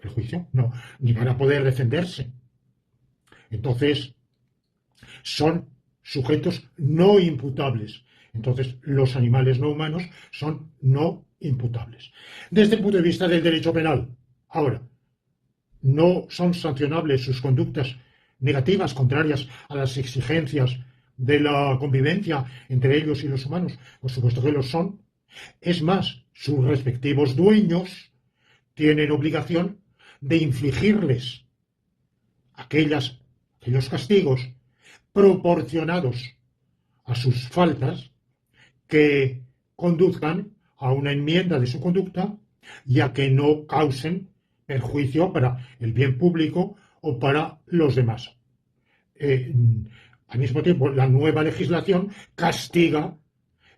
el juicio, no, ni van a poder defenderse. Entonces, son sujetos no imputables. Entonces, los animales no humanos son no imputables. Desde el punto de vista del derecho penal, ahora, no son sancionables sus conductas negativas contrarias a las exigencias de la convivencia entre ellos y los humanos. Por supuesto que lo son. Es más, sus respectivos dueños tienen obligación de infligirles aquellos castigos proporcionados a sus faltas que conduzcan a una enmienda de su conducta y a que no causen perjuicio para el bien público o para los demás. Al mismo tiempo, la nueva legislación castiga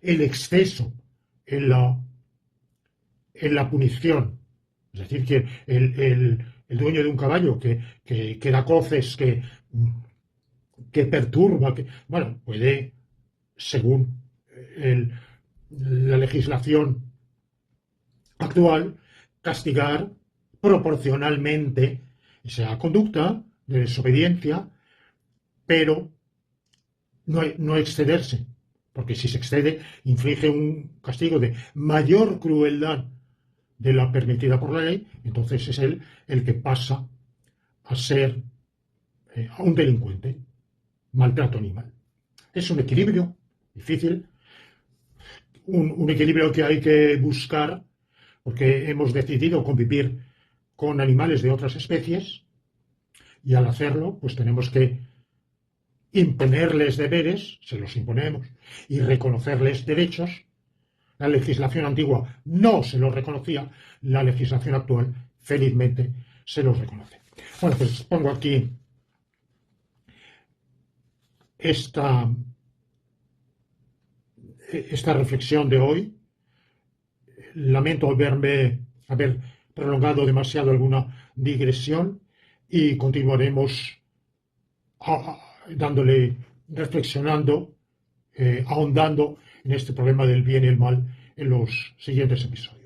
el exceso en la punición. Es decir, que el dueño de un caballo que da coces, que perturba, puede, según la legislación actual, castigar proporcionalmente esa conducta de desobediencia, pero no excederse, porque si se excede, inflige un castigo de mayor crueldad de la permitida por la ley, entonces es él el que pasa a ser a un delincuente, maltrato animal. Es un equilibrio difícil, un equilibrio que hay que buscar porque hemos decidido convivir con animales de otras especies y al hacerlo pues tenemos que imponerles deberes, se los imponemos, y reconocerles derechos. La legislación antigua no se los reconocía, la legislación actual felizmente se los reconoce. Bueno, pues pongo aquí esta reflexión de hoy. Lamento haber prolongado demasiado alguna digresión y continuaremos reflexionando, ahondando en este problema del bien y el mal en los siguientes episodios.